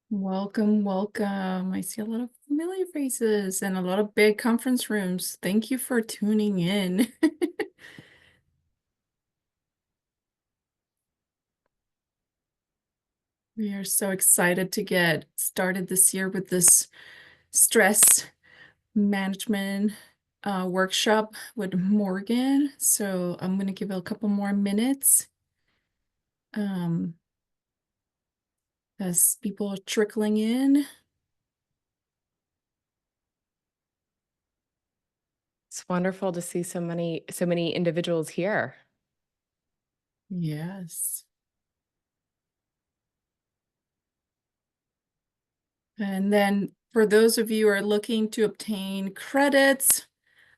Welcome, welcome. I see a lot of familiar faces and a lot of big conference rooms. Thank you for tuning in. We are so excited to get started this year with this stress management workshop with Morgan. So I'm going to give it a couple more minutes um, as people are trickling in. It's wonderful to see so many individuals here. Yes. And then for those of you who are looking to obtain credits,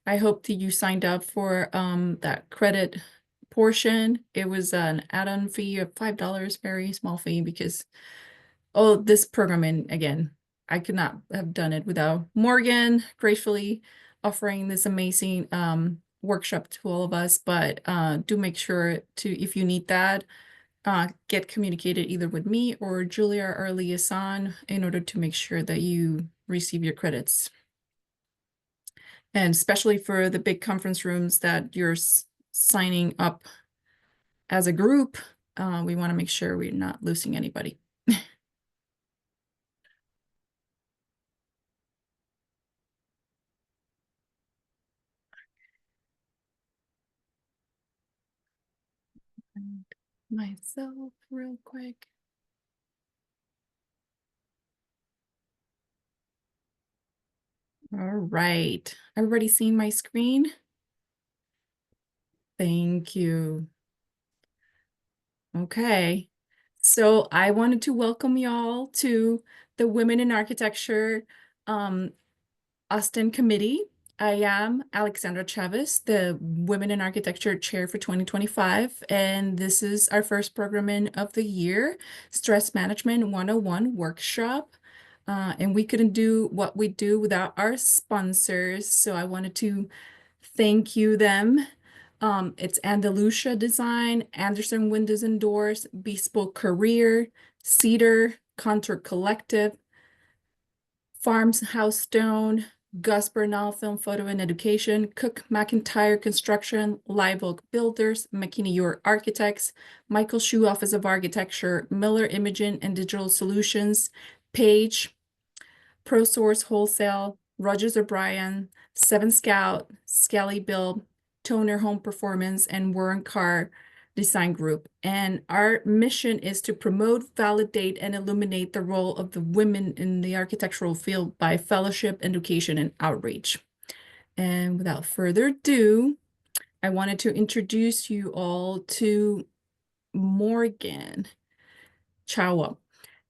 I hope that you signed up for that credit portion. It was an add-on fee of $5, very small fee because this programming again, I could not have done it without Morgan gracefully offering this amazing workshop to all of us. But do make sure to, if you need that, get communicated either with me or Julia or liaison in order to make sure that you receive your credits. And especially for the big conference rooms that you're signing up as a group, we want to make sure we're not losing anybody. Myself real quick. All right. Everybody seeing my screen? Thank you. Okay. So I wanted to welcome y'all to the Women in Architecture Austin Committee. I am Alexandra Chavez, the Women in Architecture Chair for 2025, and this is our first programming of the year, Stress Management 101 Workshop. And we couldn't do what we do without our sponsors, so I wanted to thank you them. It's Andalusia Design, Anderson Windows and Doors, Bespoke Career, Cedar, Contour Collective, Farms House Stone, Gus Bernal Film Photo and Education, Cook McIntyre Construction, Live Oak Builders, McKinney York Architects, Michael Shu Office of Architecture, Miller Imaging and Digital Solutions, Page, ProSource Wholesale, Rogers O'Brien, Seven Scout, Skelly Bill, Toner Home Performance, and Warren Carr Design Group. And our mission is to promote, validate, and illuminate the role of the women in the architectural field by fellowship, education, and outreach. And without further ado, I wanted to introduce you all to Morgan Chawa.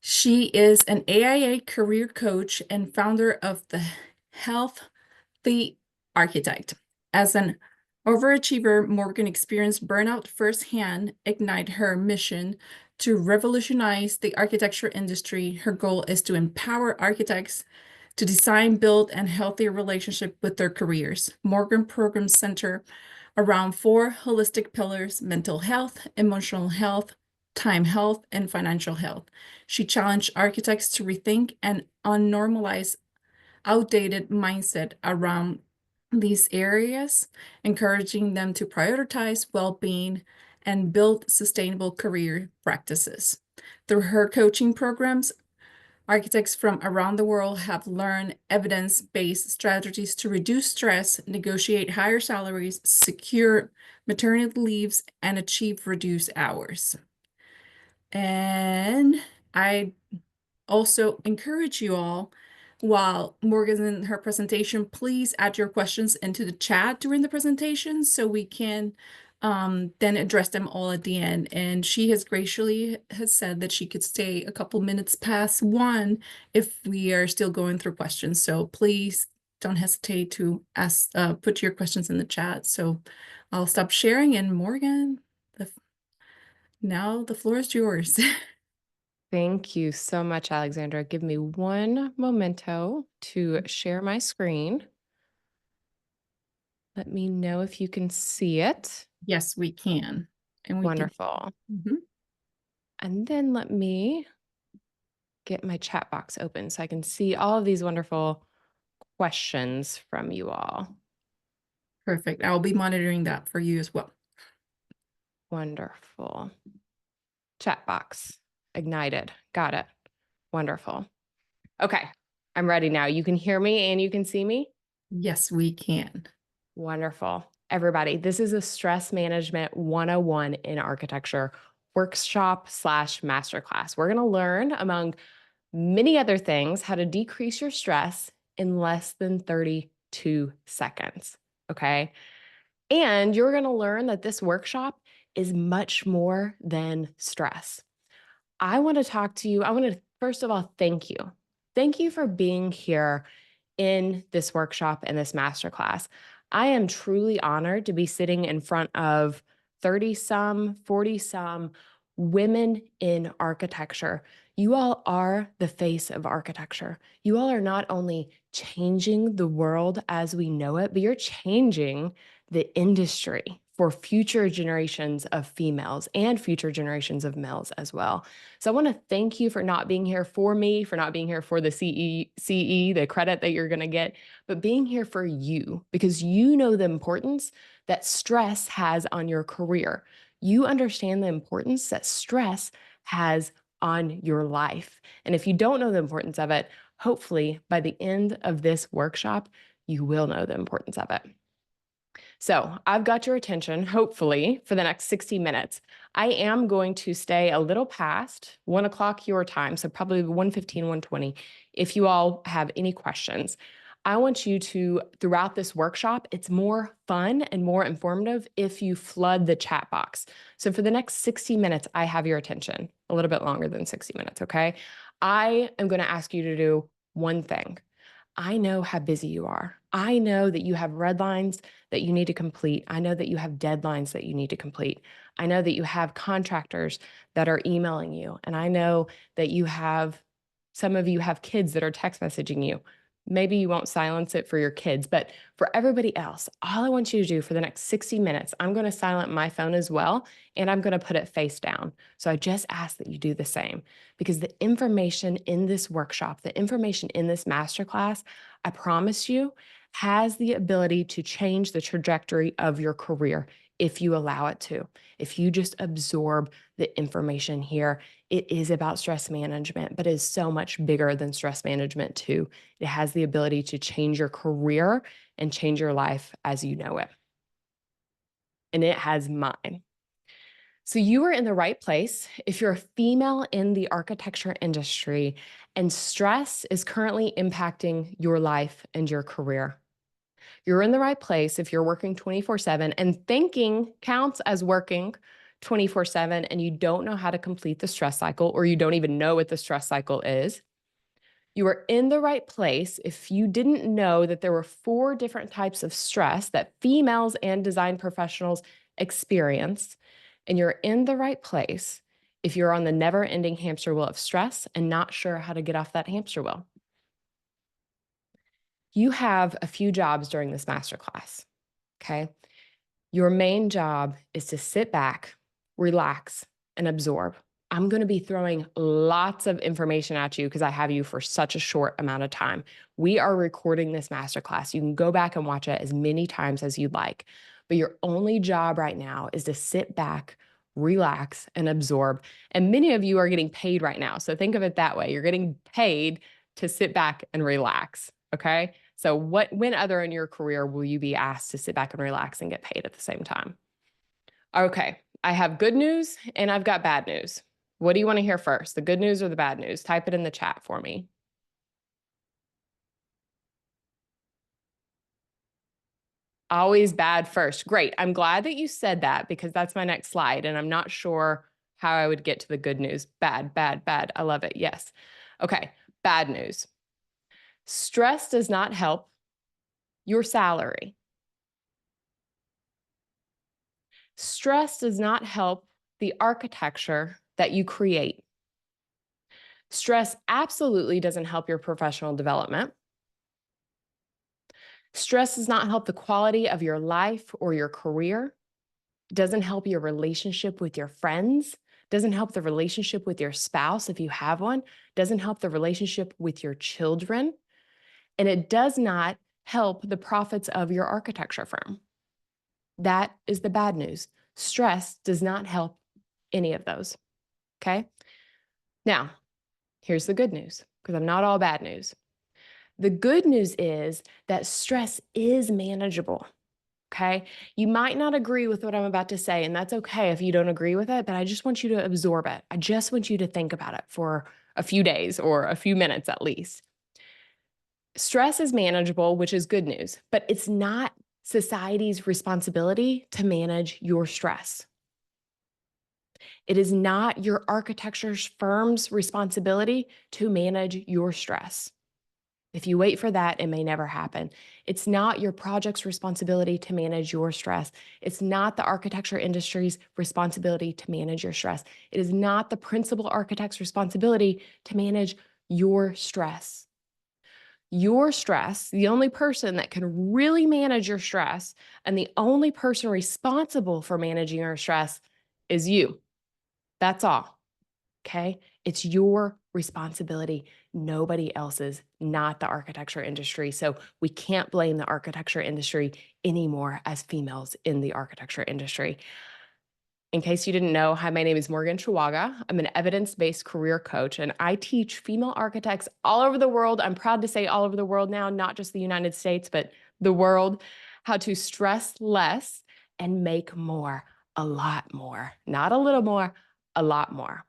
She is an AIA career coach and founder of the Healthy Architect. As an overachiever, Morgan experienced burnout firsthand, ignite her mission to revolutionize the architecture industry. Her goal is to empower architects to design, build, and healthy relationship with their careers. Morgan programs center around four holistic pillars: mental health, emotional health, time health, and financial health. She challenged architects to rethink and unnormalize outdated mindset around these areas, encouraging them to prioritize well-being and build sustainable career practices. Through her coaching programs, architects from around the world have learned evidence-based strategies to reduce stress, negotiate higher salaries, secure maternity leaves, and achieve reduced hours. And I also encourage you all, while Morgan's in her presentation, please add your questions into the chat during the presentation so we can then address them all at the end. And she has graciously said that she could stay a couple minutes past 1 if we are still going through questions. So please don't hesitate to ask, put your questions in the chat. So I'll stop sharing, and Morgan, now the floor is yours. Thank you so much, Alexandra. Give me one momento to share my screen. Let me know if you can see it. Yes, we can. And we can. Wonderful. Mhm. And then let me get my chat box open so I can see all of these wonderful questions from you all. Perfect. I'll be monitoring that for you as well. Wonderful. Chat box ignited. Got it. Wonderful. Okay, I'm ready now. You can hear me and you can see me? Yes, we can. Wonderful. Everybody, this is a stress management 101 in architecture workshop slash masterclass. We're going to learn, among many other things, how to decrease your stress in less than 32 seconds. Okay. And you're going to learn that this workshop is much more than stress. I want to talk to you. I want to, first of all, thank you. Thank you for being here in this workshop and this masterclass. I am truly honored to be sitting in front of 30 some, 40 some women in architecture. You all are the face of architecture. You all are not only changing the world as we know it, but you're changing the industry for future generations of females and future generations of males as well. So I want to thank you for not being here for me, for not being here for the CE, the credit that you're going to get, but being here for you because you know the importance that stress has on your career. You understand the importance that stress has on your life. And if you don't know the importance of it, hopefully by the end of this workshop, you will know the importance of it. So I've got your attention, hopefully, for the next 60 minutes. I am going to stay a little past 1 o'clock your time, so probably 1:15, 1:20, if you all have any questions. I want you to, throughout this workshop, it's more fun and more informative if you flood the chat box. So for the next 60 minutes, I have your attention, a little bit longer than 60 minutes, okay? I am going to ask you to do one thing. I know how busy you are. I know that you have red lines that you need to complete. I know that you have deadlines that you need to complete. I know that you have contractors that are emailing you. And I know that some of you have kids that are text messaging you. Maybe you won't silence it for your kids, but for everybody else, all I want you to do for the next 60 minutes, I'm going to silence my phone as well, and I'm going to put it face down. So I just ask that you do the same because the information in this workshop, the information in this masterclass, I promise you, has the ability to change the trajectory of your career if you allow it to. If you just absorb the information here, it is about stress management, but it is so much bigger than stress management too. It has the ability to change your career and change your life as you know it. And it has mine. So you are in the right place if you're a female in the architecture industry and stress is currently impacting your life and your career. You're in the right place if you're working 24/7 and thinking counts as working 24/7 and you don't know how to complete the stress cycle or you don't even know what the stress cycle is. You are in the right place if you didn't know that there were 4 different types of stress that females and design professionals experience. And you're in the right place if you're on the never-ending hamster wheel of stress and not sure how to get off that hamster wheel. You have a few jobs during this masterclass, okay? Your main job is to sit back, relax, and absorb. I'm going to be throwing lots of information at you because I have you for such a short amount of time. We are recording this masterclass. You can go back and watch it as many times as you'd like. But your only job right now is to sit back, relax, and absorb. And many of you are getting paid right now. So think of it that way. You're getting paid to sit back and relax. Okay. So when other in your career will you be asked to sit back and relax and get paid at the same time? Okay. I have good news and I've got bad news. What do you want to hear first? The good news or the bad news? Type it in the chat for me. Always bad first. Great. I'm glad that you said that because that's my next slide. And I'm not sure how I would get to the good news. Bad, bad, bad. I love it. Yes. Okay. Bad news. Stress does not help your salary. Stress does not help the architecture that you create. Stress absolutely doesn't help your professional development. Stress does not help the quality of your life or your career. It doesn't help your relationship with your friends doesn't help the relationship with your spouse if you have one, doesn't help the relationship with your children, and it does not help the profits of your architecture firm. That is the bad news. Stress does not help any of those. Okay? Now, here's the good news, because I'm not all bad news. The good news is that stress is manageable. Okay. You might not agree with what I'm about to say, and that's okay if you don't agree with it, but I just want you to absorb it. I just want you to think about it for a few days or a few minutes at least. Stress is manageable, which is good news, but it's not society's responsibility to manage your stress. It is not your architecture firm's responsibility to manage your stress. If you wait for that, it may never happen. It's not your project's responsibility to manage your stress. It's not the architecture industry's responsibility to manage your stress. It is not the principal architect's responsibility to manage your stress. Your stress, the only person that can really manage your stress and the only person responsible for managing your stress is you. That's all. Okay? It's your responsibility, nobody else's, not the architecture industry. So we can't blame the architecture industry anymore as females in the architecture industry. In case you didn't know, hi, my name is Morgan Chihuaga. I'm an evidence-based career coach, and I teach female architects all over the world. I'm proud to say all over the world now, not just the United States, but the world, how to stress less and make more, a lot more, not a little more, a lot more.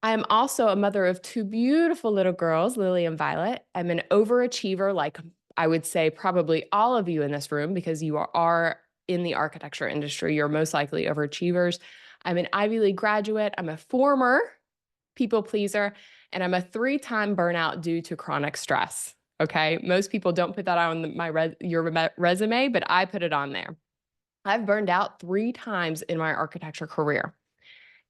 I am also a mother of two beautiful little girls, Lily and Violet. I'm an overachiever, like I would say probably all of you in this room, because you are in the architecture industry. You're most likely overachievers. I'm an Ivy League graduate. I'm a former people pleaser, and I'm a 3-time burnout due to chronic stress. Okay, most people don't put that on your resume, but I put it on there. I've burned out 3 times in my architecture career.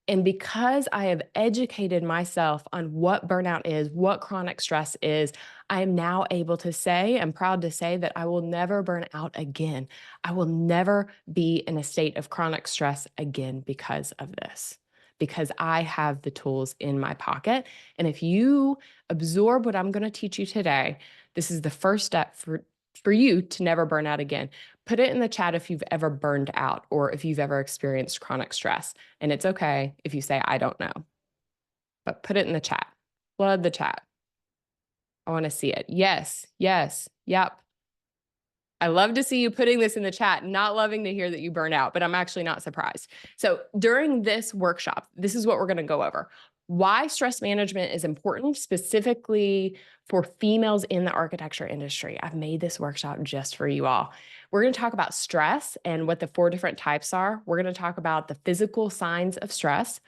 And because I have educated myself on what burnout is, what chronic stress is, I am now able to say, I'm proud to say that I will never burn out again. I will never be in a state of chronic stress again because of this, because I have the tools in my pocket. And if you absorb what I'm going to teach you today, this is the first step for you to never burn out again. Put it in the chat if you've ever burned out or if you've ever experienced chronic stress. And it's okay if you say, I don't know, but put it in the chat. Flood the chat. I want to see it. Yes, yes, yep. I love to see you putting this in the chat, not loving to hear that you burned out, but I'm actually not surprised. So during this workshop, this is what we're going to go over. Why stress management is important, specifically for females in the architecture industry. I've made this workshop just for you all. We're going to talk about stress and what the 4 different types are. We're going to talk about the physical signs of stress,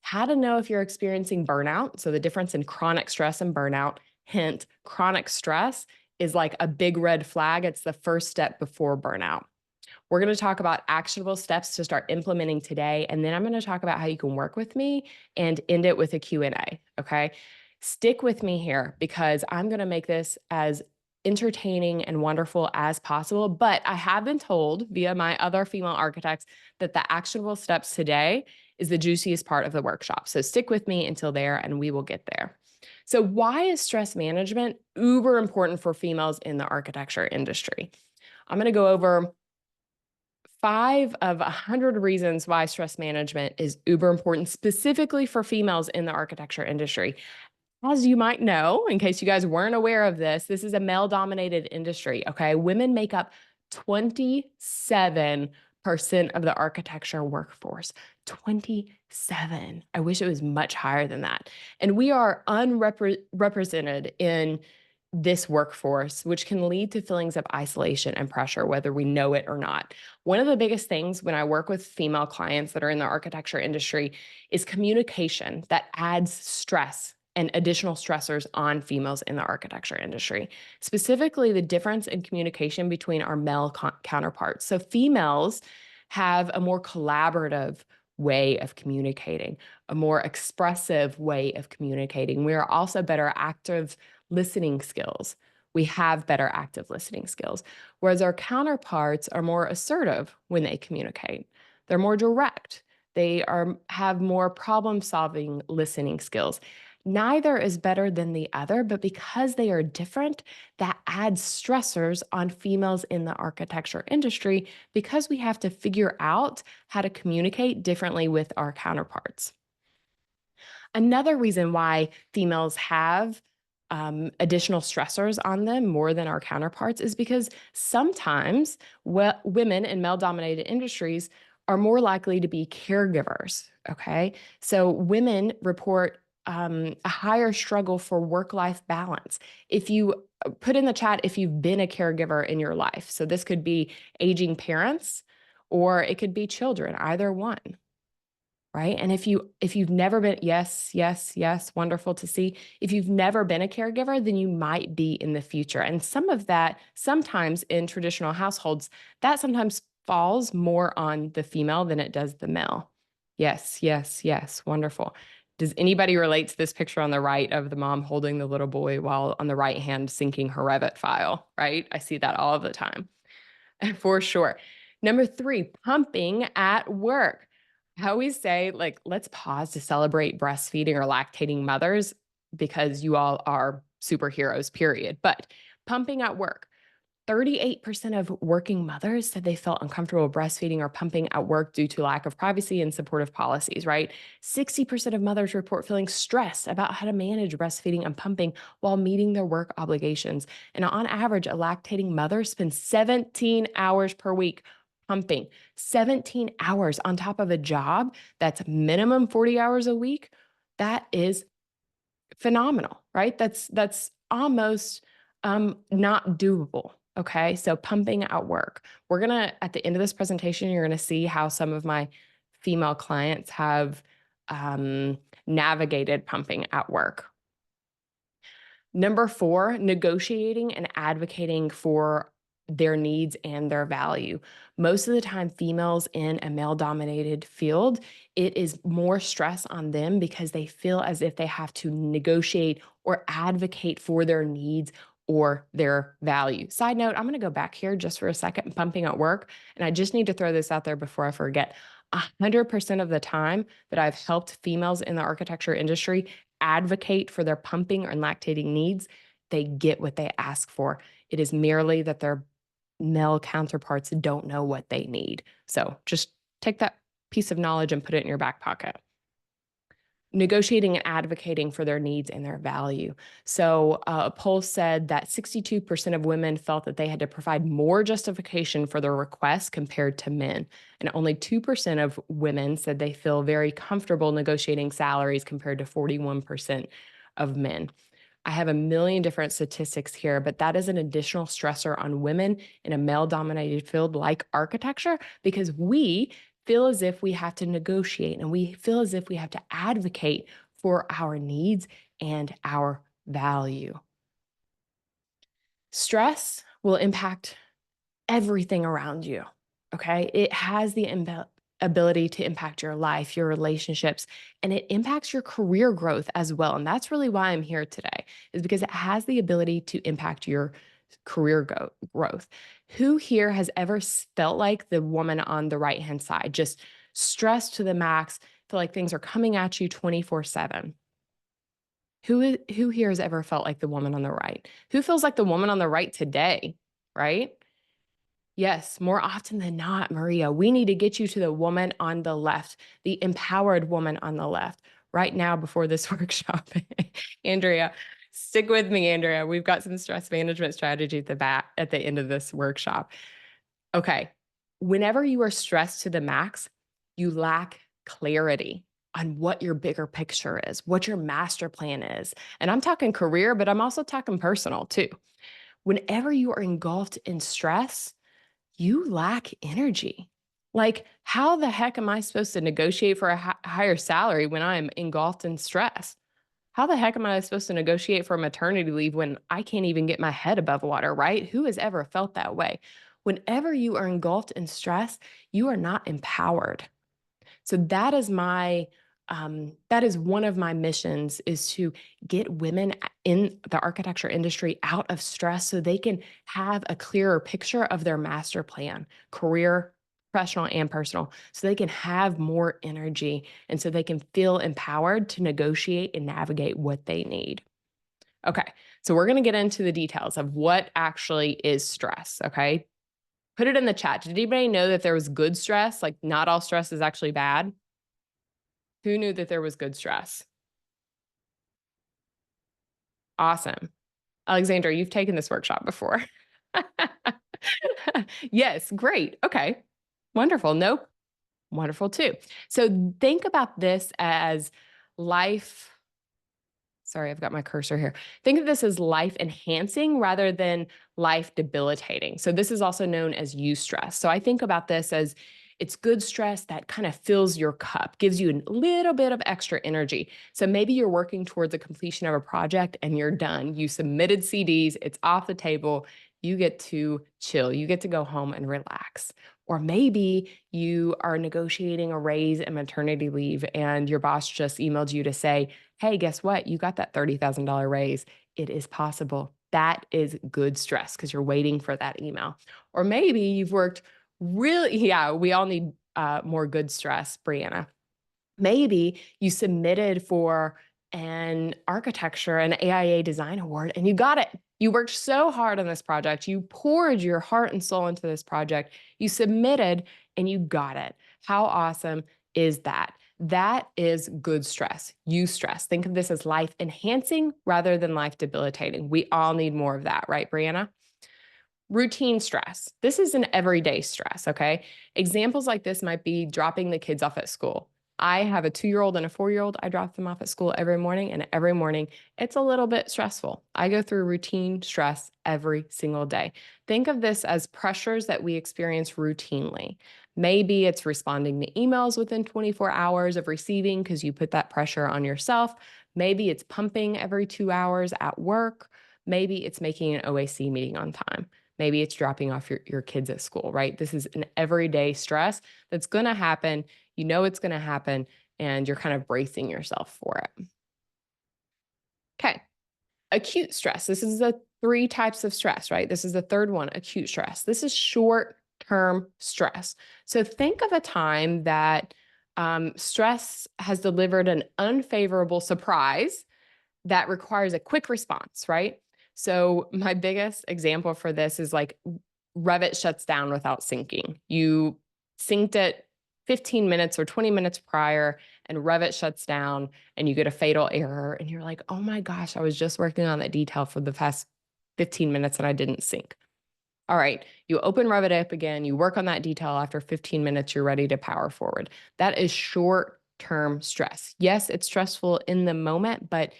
how to know if you're experiencing burnout, so the difference in chronic stress and burnout. Hint, chronic stress is like a big red flag. It's the first step before burnout. We're going to talk about actionable steps to start implementing today. And then I'm going to talk about how you can work with me and end it with a Q&A. Okay. Stick with me here because I'm going to make this as entertaining and wonderful as possible. But I have been told via my other female architects that the actionable steps today is the juiciest part of the workshop. So stick with me until there and we will get there. So why is stress management uber important for females in the architecture industry? I'm going to go over 5 of 100 reasons why stress management is uber important, specifically for females in the architecture industry. As you might know, in case you guys weren't aware of this is a male-dominated industry, okay? Women make up 27% of the architecture workforce. 27. I wish it was much higher than that. And we are unrepresented in this workforce, which can lead to feelings of isolation and pressure, whether we know it or not. One of the biggest things when I work with female clients that are in the architecture industry is communication that adds stress and additional stressors on females in the architecture industry, specifically the difference in communication between our male counterparts. So females have a more collaborative way of communicating, a more expressive way of communicating. We are also better active listening skills. We have better active listening skills, whereas our counterparts are more assertive when they communicate. They're more direct. They have more problem-solving listening skills. Neither is better than the other, but because they are different, that adds stressors on females in the architecture industry because we have to figure out how to communicate differently with our counterparts. Another reason why females have additional stressors on them more than our counterparts is because sometimes women in male dominated industries are more likely to be caregivers. Okay. So women report a higher struggle for work life balance. If you put in the chat if you've been a caregiver in your life, so this could be aging parents or it could be children, either one. Right. And if you've never been, yes, yes, yes, wonderful to see. If you've never been a caregiver, then you might be in the future. And some of that, sometimes in traditional households, that sometimes falls more on the female than it does the male. Yes, yes, yes, wonderful. Does anybody relate to this picture on the right of the mom holding the little boy while on the right hand syncing her Revit file? Right. I see that all the time. For sure. Number 3, pumping at work. I always say, like, let's pause to celebrate breastfeeding or lactating mothers because you all are superheroes, period. But pumping at work. 38% of working mothers said they felt uncomfortable breastfeeding or pumping at work due to lack of privacy and supportive policies, right? 60% of mothers report feeling stressed about how to manage breastfeeding and pumping while meeting their work obligations. And on average, a lactating mother spends 17 hours per week pumping, 17 hours on top of a job that's minimum 40 hours a week. That is phenomenal, right? That's almost not doable. Okay. So pumping at work. We're going to, at the end of this presentation, you're going to see how some of my female clients have navigated pumping at work. Number 4, negotiating and advocating for their needs and their value. Most of the time, females in a male dominated field, it is more stress on them because they feel as if they have to negotiate or advocate for their needs or their value. Side note, I'm going to go back here just for a second, pumping at work. And I just need to throw this out there before I forget. 100% of the time that I've helped females in the architecture industry advocate for their pumping or lactating needs, they get what they ask for. It is merely that their male counterparts don't know what they need. So just take that piece of knowledge and put it in your back pocket. Negotiating and advocating for their needs and their value. So a poll said that 62% of women felt that they had to provide more justification for their requests compared to men. And only 2% of women said they feel very comfortable negotiating salaries compared to 41% of men. I have a million different statistics here, but that is an additional stressor on women in a male-dominated field like architecture because we feel as if we have to negotiate and we feel as if we have to advocate for our needs and our value. Stress will impact everything around you, okay? It has the ability to impact your life, your relationships, and it impacts your career growth as well. And that's really why I'm here today, is because it has the ability to impact your career growth. Who here has ever felt like the woman on the right-hand side, just stressed to the max, feel like things are coming at you 24/7? Who here has ever felt like the woman on the right? Who feels like the woman on the right today, right? Yes, more often than not, Maria, we need to get you to the woman on the left, the empowered woman on the left right now before this workshop. Andrea, stick with me, Andrea. We've got some stress management strategy at the end of this workshop. Okay. Whenever you are stressed to the max, you lack clarity on what your bigger picture is, what your master plan is. And I'm talking career, but I'm also talking personal too. Whenever you are engulfed in stress, you lack energy. Like, how the heck am I supposed to negotiate for a higher salary when I'm engulfed in stress? How the heck am I supposed to negotiate for maternity leave when I can't even get my head above water, right? Who has ever felt that way? Whenever you are engulfed in stress, you are not empowered. So that is one of my missions, is to get women in the architecture industry out of stress so they can have a clearer picture of their master plan, career, professional and personal, so they can have more energy and so they can feel empowered to negotiate and navigate what they need. Okay, so we're going to get into the details of what actually is stress. Okay, put it in the chat. Did anybody know that there was good stress? Like, not all stress is actually bad. Who knew that there was good stress? Awesome. Alexandra, you've taken this workshop before. Yes, great. Okay, wonderful. Nope, wonderful too. So think about this as life. Sorry, I've got my cursor here. Think of this as life enhancing rather than life debilitating. So this is also known as eustress. So I think about this as it's good stress that kind of fills your cup, gives you a little bit of extra energy. So maybe you're working towards the completion of a project and you're done. You submitted CDs, it's off the table. You get to chill. You get to go home and relax. Or maybe you are negotiating a raise and maternity leave and your boss just emailed you to say, hey, guess what? You got that $30,000 raise. It is possible. That is good stress because you're waiting for that email. Or maybe you've worked really, yeah, we all need more good stress, Brianna. Maybe you submitted for an architecture, an AIA design award, and you got it. You worked so hard on this project. You poured your heart and soul into this project. You submitted and you got it. How awesome is that? That is good stress. Eustress. Think of this as life enhancing rather than life debilitating. We all need more of that, right, Brianna? Routine stress. This is an everyday stress, okay? Examples like this might be dropping the kids off at school. I have a 2-year-old and a 4-year-old. I drop them off at school every morning, and every morning it's a little bit stressful. I go through routine stress every single day. Think of this as pressures that we experience routinely. Maybe it's responding to emails within 24 hours of receiving because you put that pressure on yourself. Maybe it's pumping every 2 hours at work. Maybe it's making an OAC meeting on time. Maybe it's dropping off your kids at school, right? This is an everyday stress that's going to happen. You know it's going to happen, and you're kind of bracing yourself for it. Okay. Acute stress. This is the 3 types of stress, right? This is the third one, acute stress. This is short-term stress. So think of a time that stress has delivered an unfavorable surprise that requires a quick response, right? So my biggest example for this is like Revit shuts down without syncing. You synced it 15 minutes or 20 minutes prior and Revit shuts down and you get a fatal error and you're like, oh my gosh, I was just working on that detail for the past 15 minutes and I didn't sync. All right, you open Revit up again, you work on that detail after 15 minutes, you're ready to power forward. That is short-term stress. Yes, it's stressful in the moment, but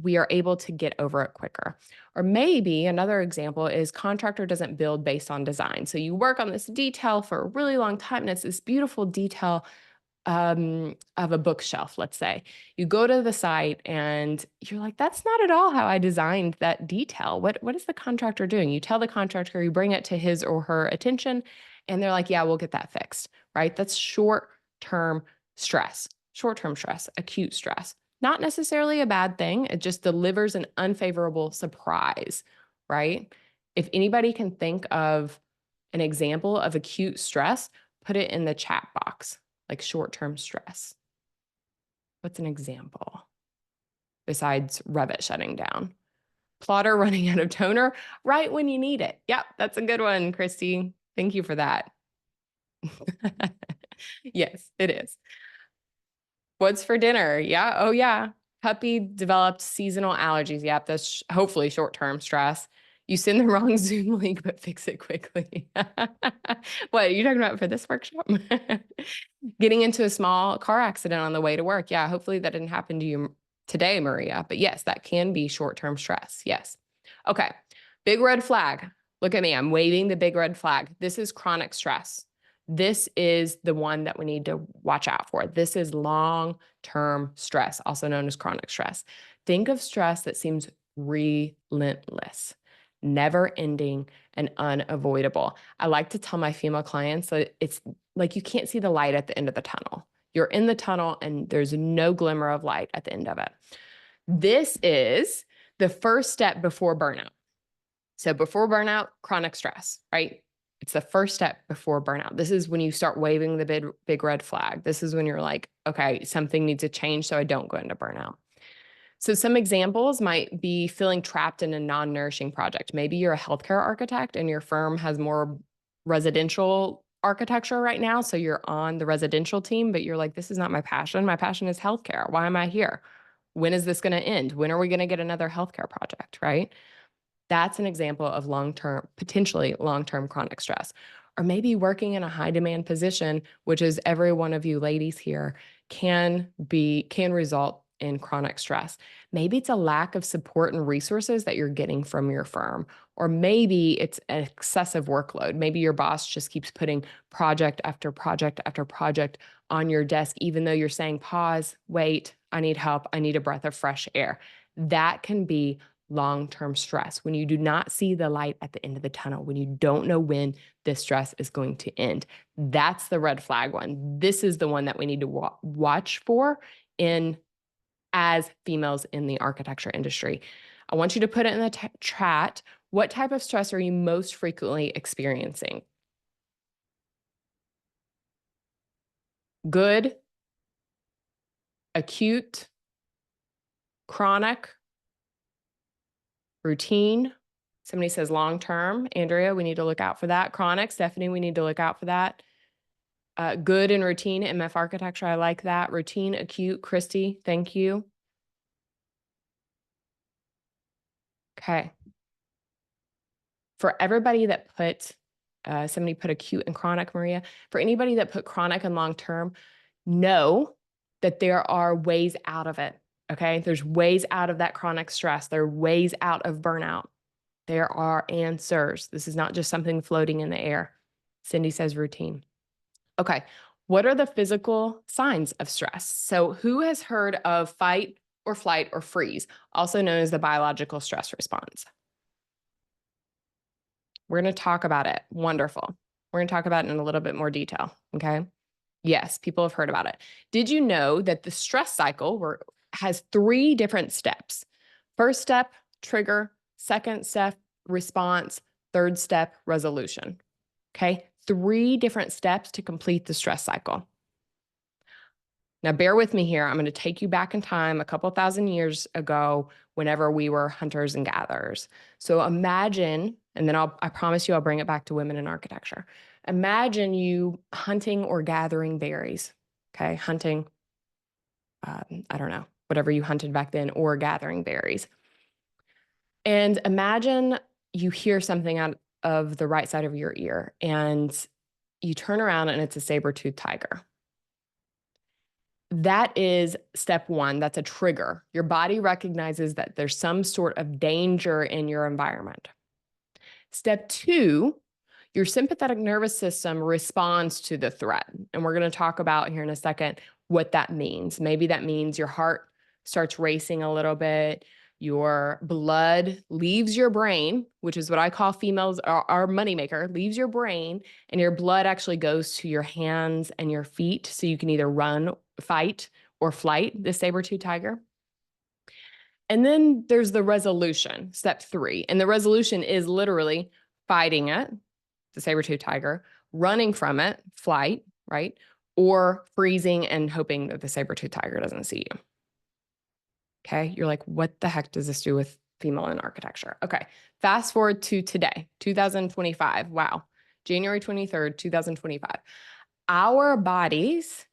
we are able to get over it quicker. Or maybe another example is contractor doesn't build based on design. So you work on this detail for a really long time and it's this beautiful detail of a bookshelf, let's say. You go to the site and you're like, that's not at all how I designed that detail. What is the contractor doing? You tell the contractor, you bring it to his or her attention, and they're like, yeah, we'll get that fixed, right? That's short-term stress, acute stress. Not necessarily a bad thing. It just delivers an unfavorable surprise, right? If anybody can think of an example of acute stress, put it in the chat box, like short-term stress. What's an example besides Revit shutting down? Plotter running out of toner right when you need it. Yep, that's a good one, Christy. Thank you for that. Yes, it is. What's for dinner? Yeah. Oh, yeah. Puppy developed seasonal allergies. Yep. That's hopefully short-term stress. You send the wrong Zoom link, but fix it quickly. What are you talking about for this workshop? Getting into a small car accident on the way to work. Yeah. Hopefully that didn't happen to you today, Maria. But yes, that can be short-term stress. Yes. Okay. Big red flag. Look at me. I'm waving the big red flag. This is chronic stress. This is the one that we need to watch out for. This is long-term stress, also known as chronic stress. Think of stress that seems relentless, never-ending, and unavoidable. I like to tell my female clients that it's like you can't see the light at the end of the tunnel. You're in the tunnel and there's no glimmer of light at the end of it. This is the first step before burnout. So before burnout, chronic stress, right? It's the first step before burnout. This is when you start waving the big red flag. This is when you're like, okay, something needs to change so I don't go into burnout. So some examples might be feeling trapped in a non-nourishing project. Maybe you're a healthcare architect and your firm has more residential architecture right now. So you're on the residential team, but you're like, this is not my passion. My passion is healthcare. Why am I here? When is this going to end? When are we going to get another healthcare project, right? That's an example of long-term, potentially long-term chronic stress. Or maybe working in a high demand position, which is every one of you ladies here, can result in chronic stress. Maybe it's a lack of support and resources that you're getting from your firm. Or maybe it's an excessive workload. Maybe your boss just keeps putting project after project after project on your desk, even though you're saying, pause, wait, I need help, I need a breath of fresh air. That can be long-term stress, when you do not see the light at the end of the tunnel, when you don't know when this stress is going to end. That's the red flag one. This is the one that we need to watch for as females in the architecture industry. I want you to put it in the chat. What type of stress are you most frequently experiencing? Good, acute, chronic, routine. Somebody says long-term. Andrea, we need to look out for that. Chronic. Stephanie, we need to look out for that. Good and routine, MF architecture. I like that. Routine, acute. Christy, thank you. Okay. For everybody that somebody put acute and chronic, Maria. For anybody that put chronic and long-term, know that there are ways out of it. Okay. There's ways out of that chronic stress. There are ways out of burnout. There are answers. This is not just something floating in the air. Cindy says routine. Okay. What are the physical signs of stress? So who has heard of fight or flight or freeze, also known as the biological stress response? We're going to talk about it. Wonderful. We're going to talk about it in a little bit more detail. Okay. Yes, people have heard about it. Did you know that the stress cycle has 3 different steps? First step, trigger. Second step, response. Third step, resolution. Okay, 3 different steps to complete the stress cycle. Now, bear with me here. I'm going to take you back in time a couple thousand years ago, whenever we were hunters and gatherers. So imagine, and then I promise you I'll bring it back to women in architecture. Imagine you hunting or gathering berries, okay? Hunting, I don't know, whatever you hunted back then, or gathering berries. And imagine you hear something out of the right side of your ear, and you turn around and it's a saber-toothed tiger. That is step 1. That's a trigger. Your body recognizes that there's some sort of danger in your environment. Step 2, your sympathetic nervous system responds to the threat. And we're going to talk about here in a second what that means. Maybe that means your heart starts racing a little bit. Your blood leaves your brain, which is what I call females, our moneymaker, leaves your brain, and your blood actually goes to your hands and your feet. So you can either run, fight, or flight the saber-tooth tiger. And then there's the resolution, step 3. And the resolution is literally fighting it, the saber-tooth tiger, running from it, flight, right? Or freezing and hoping that the saber-tooth tiger doesn't see you. Okay, you're like, what the heck does this do with female in architecture? Okay, fast forward to today, 2025. Wow, January 23rd, 2025. Our bodies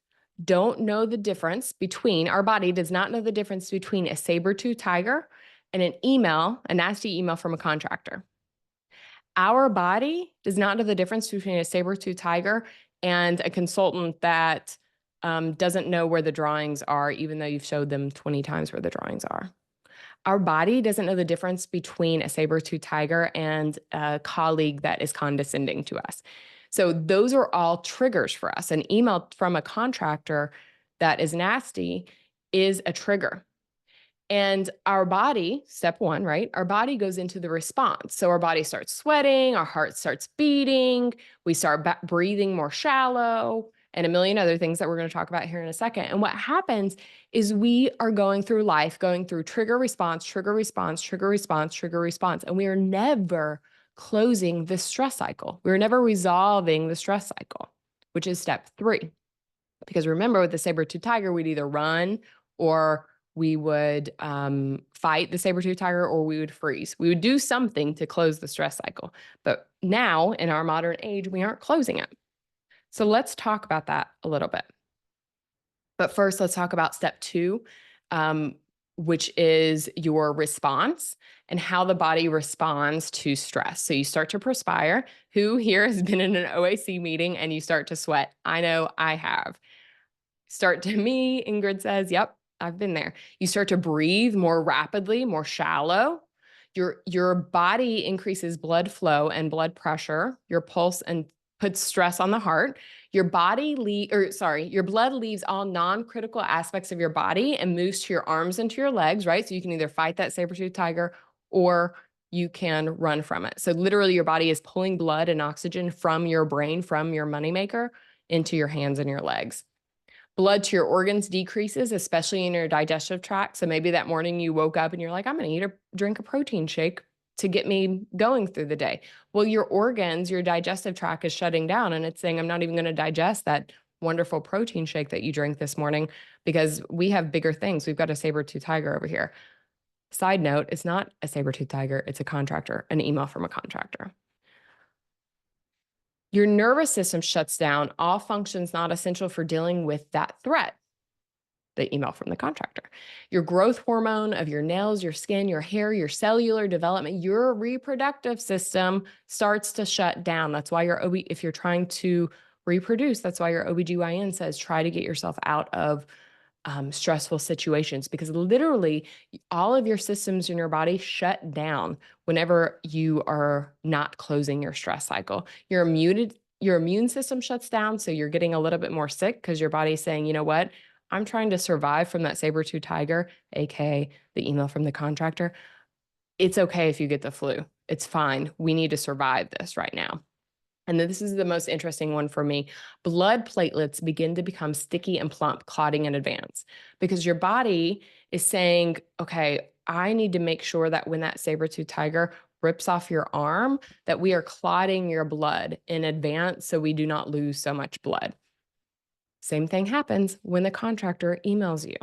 don't know the difference between, our body does not know the difference between a saber-tooth tiger and an email, a nasty email from a contractor. Our body does not know the difference between a saber-tooth tiger and a consultant that doesn't know where the drawings are, even though you've showed them 20 times where the drawings are. Our body doesn't know the difference between a saber-tooth tiger and a colleague that is condescending to us. So those are all triggers for us. An email from a contractor that is nasty is a trigger. And our body, step 1, right? Our body goes into the response. So our body starts sweating, our heart starts beating, we start breathing more shallow, and a million other things that we're going to talk about here in a second. And what happens is we are going through life, going through trigger response, trigger response, trigger response, trigger response, and we are never closing the stress cycle. We were never resolving the stress cycle, which is step 3. Because remember, with the saber-tooth tiger, we'd either run or we would fight the saber-tooth tiger, or we would freeze. We would do something to close the stress cycle. But now in our modern age, we aren't closing it. So let's talk about that a little bit. But first, let's talk about step 2, which is your response and how the body responds to stress. So you start to perspire. Who here has been in an OAC meeting and you start to sweat? I know I have. Start to me, Ingrid says, yep, I've been there. You start to breathe more rapidly, more shallow. Your body increases blood flow and blood pressure, your pulse, and puts stress on the heart. Your blood leaves all non-critical aspects of your body and moves to your arms and to your legs, right? So you can either fight that saber-tooth tiger or you can run from it. So literally your body is pulling blood and oxygen from your brain, from your moneymaker, into your hands and your legs. Blood to your organs decreases, especially in your digestive tract. So maybe that morning you woke up and you're like, I'm going to drink a protein shake to get me going through the day. Well, your organs, your digestive tract is shutting down and it's saying, I'm not even going to digest that wonderful protein shake that you drank this morning because we have bigger things. We've got a saber-tooth tiger over here. Side note, it's not a saber-tooth tiger, it's a contractor, an email from a contractor. Your nervous system shuts down all functions not essential for dealing with that threat, the email from the contractor. Your growth hormone of your nails, your skin, your hair, your cellular development, your reproductive system starts to shut down. That's why if you're trying to reproduce, that's why your OBGYN says try to get yourself out of stressful situations, because literally all of your systems in your body shut down whenever you are not closing your stress cycle. Your immune system shuts down, so you're getting a little bit more sick because your body's saying, you know what, I'm trying to survive from that saber-tooth tiger, aka the email from the contractor. It's okay if you get the flu. It's fine. We need to survive this right now. And then this is the most interesting one for me. Blood platelets begin to become sticky and plump, clotting in advance, because your body is saying, okay, I need to make sure that when that saber-tooth tiger rips off your arm, that we are clotting your blood in advance so we do not lose so much blood. Same thing happens when the contractor emails you.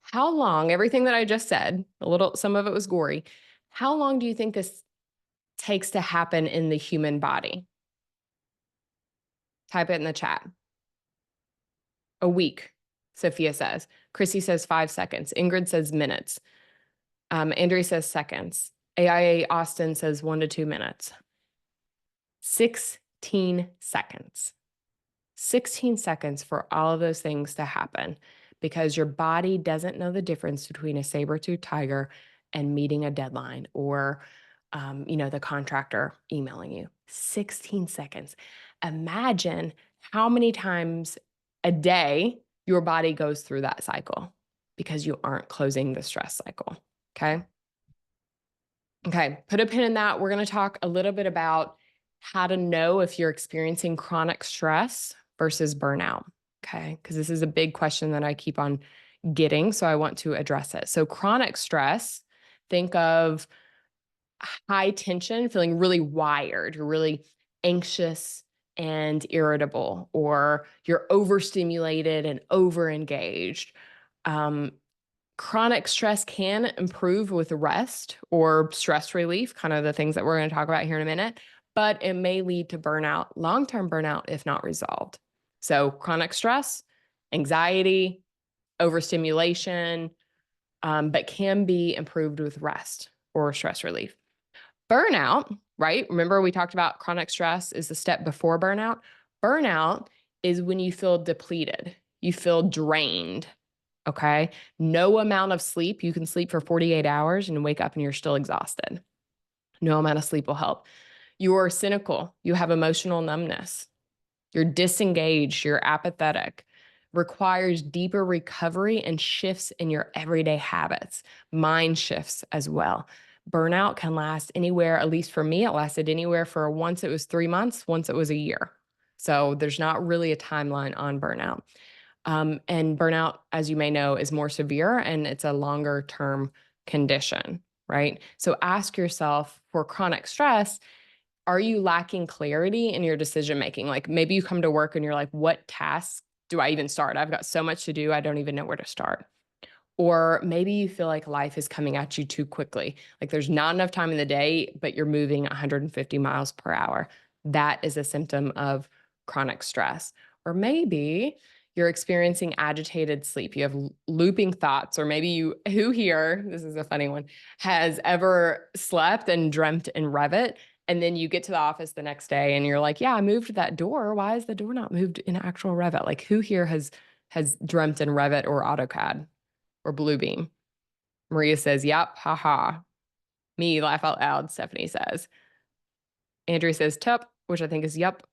How long, everything that I just said, some of it was gory, how long do you think this takes to happen in the human body? Type it in the chat. A week, Sophia says. Chrissy says 5 seconds. Ingrid says minutes. Andrea says seconds. AIA Austin says 1 to 2 minutes. 16 seconds. 16 seconds for all of those things to happen, because your body doesn't know the difference between a saber-tooth tiger and meeting a deadline or the contractor emailing you. 16 seconds. Imagine how many times a day your body goes through that cycle because you aren't closing the stress cycle. Okay. Okay. Put a pin in that. We're going to talk a little bit about how to know if you're experiencing chronic stress versus burnout. Okay. Because this is a big question that I keep on getting. So I want to address it. So chronic stress, think of high tension, feeling really wired. You're really anxious and irritable, or you're overstimulated and overengaged. Chronic stress can improve with rest or stress relief, kind of the things that we're going to talk about here in a minute, but it may lead to burnout, long-term burnout, if not resolved. So chronic stress, anxiety, overstimulation, but can be improved with rest or stress relief. Burnout, right? Remember we talked about chronic stress is the step before burnout. Burnout is when you feel depleted, you feel drained, okay? No amount of sleep, you can sleep for 48 hours and wake up and you're still exhausted. No amount of sleep will help. You're cynical, you have emotional numbness, you're disengaged, you're apathetic, requires deeper recovery and shifts in your everyday habits, mind shifts as well. Burnout can last anywhere, at least for me, it lasted anywhere for once it was 3 months, once it was a year. So there's not really a timeline on burnout. And burnout, as you may know, is more severe and it's a longer term condition, right? So ask yourself for chronic stress, Are you lacking clarity in your decision making? Like maybe you come to work and you're like, what tasks do I even start? I've got so much to do, I don't even know where to start. Or maybe you feel like life is coming at you too quickly. Like there's not enough time in the day, but you're moving 150 miles per hour. That is a symptom of chronic stress. Or maybe you're experiencing agitated sleep. You have looping thoughts, or maybe who here, this is a funny one, has ever slept and dreamt in Revit. And then you get to the office the next day and you're like, yeah, I moved that door. Why is the door not moved in actual Revit? Like who here has dreamt in Revit or AutoCAD? Or Bluebeam? Maria says, yep, haha. Me, laugh out loud, Stephanie says. Andrea says, tup, which I think is yep.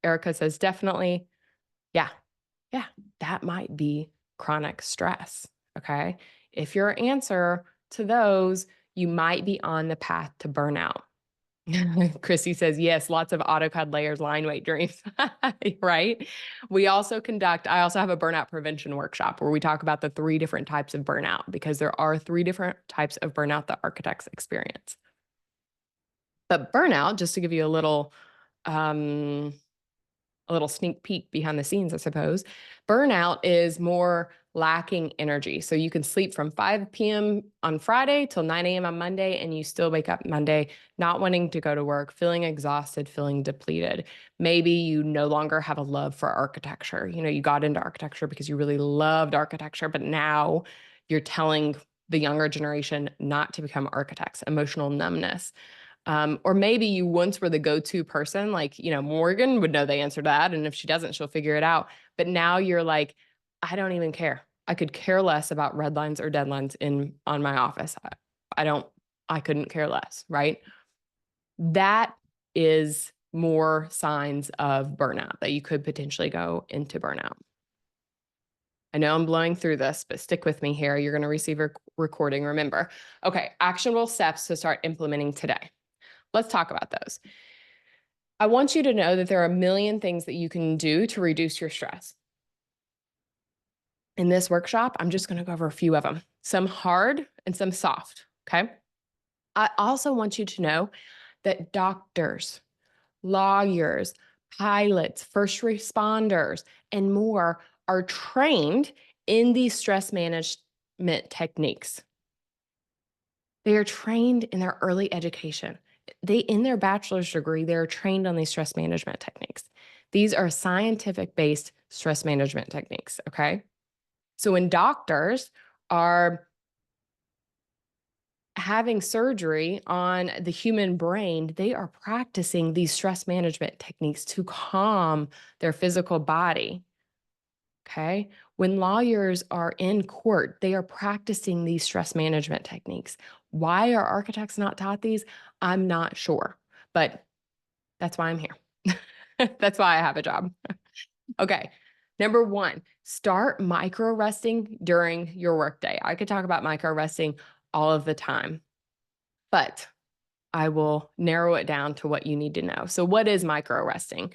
Erica says, definitely. Yeah, yeah, that might be chronic stress, okay? If your answer to those, you might be on the path to burnout. Chrissy says, yes, lots of AutoCAD layers, line weight dreams, right? I also have a burnout prevention workshop where we talk about the 3 different types of burnout, because there are 3 different types of burnout that architects experience. But burnout, just to give you a little sneak peek behind the scenes, I suppose. Burnout is more lacking energy. So you can sleep from 5 p.m. on Friday till 9 a.m. on Monday, and you still wake up Monday not wanting to go to work, feeling exhausted, feeling depleted. Maybe you no longer have a love for architecture. You got into architecture because you really loved architecture, but now you're telling the younger generation not to become architects, emotional numbness. Or maybe you once were the go-to person, like, Morgan would know the answer to that. And if she doesn't, she'll figure it out. But now you're like, I don't even care. I could care less about red lines or deadlines on my office. I couldn't care less, right? That is more signs of burnout, that you could potentially go into burnout. I know I'm blowing through this, but stick with me here. You're going to receive a recording, remember. Okay, actionable steps to start implementing today. Let's talk about those. I want you to know that there are a million things that you can do to reduce your stress. In this workshop, I'm just going to go over a few of them, some hard and some soft, okay? I also want you to know that doctors, lawyers, pilots, first responders, and more are trained in these stress management techniques. They are trained in their early education. In their bachelor's degree, they're trained on these stress management techniques. These are scientific-based stress management techniques, okay? So when doctors are having surgery on the human brain, they are practicing these stress management techniques to calm their physical body. Okay. When lawyers are in court, they are practicing these stress management techniques. Why are architects not taught these? I'm not sure, but that's why I'm here. That's why I have a job. Okay. Number 1, start micro resting during your workday. I could talk about micro resting all of the time, but I will narrow it down to what you need to know. So, what is micro resting?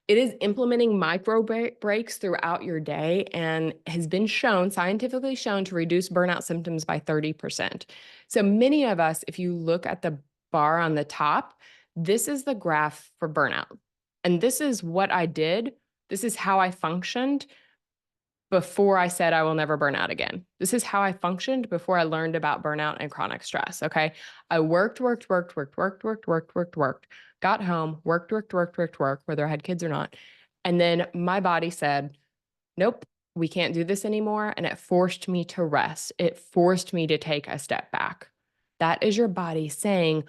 It is implementing micro breaks throughout your day and has been scientifically shown, to reduce burnout symptoms by 30%. So many of us, if you look at the bar on the top, this is the graph for burnout. And this is what I did. This is how I functioned before I said I will never burn out again. This is how I functioned before I learned about burnout and chronic stress, okay? I worked, got home, worked, whether I had kids or not. And then my body said, nope, we can't do this anymore. And it forced me to rest. It forced me to take a step back. That is your body saying,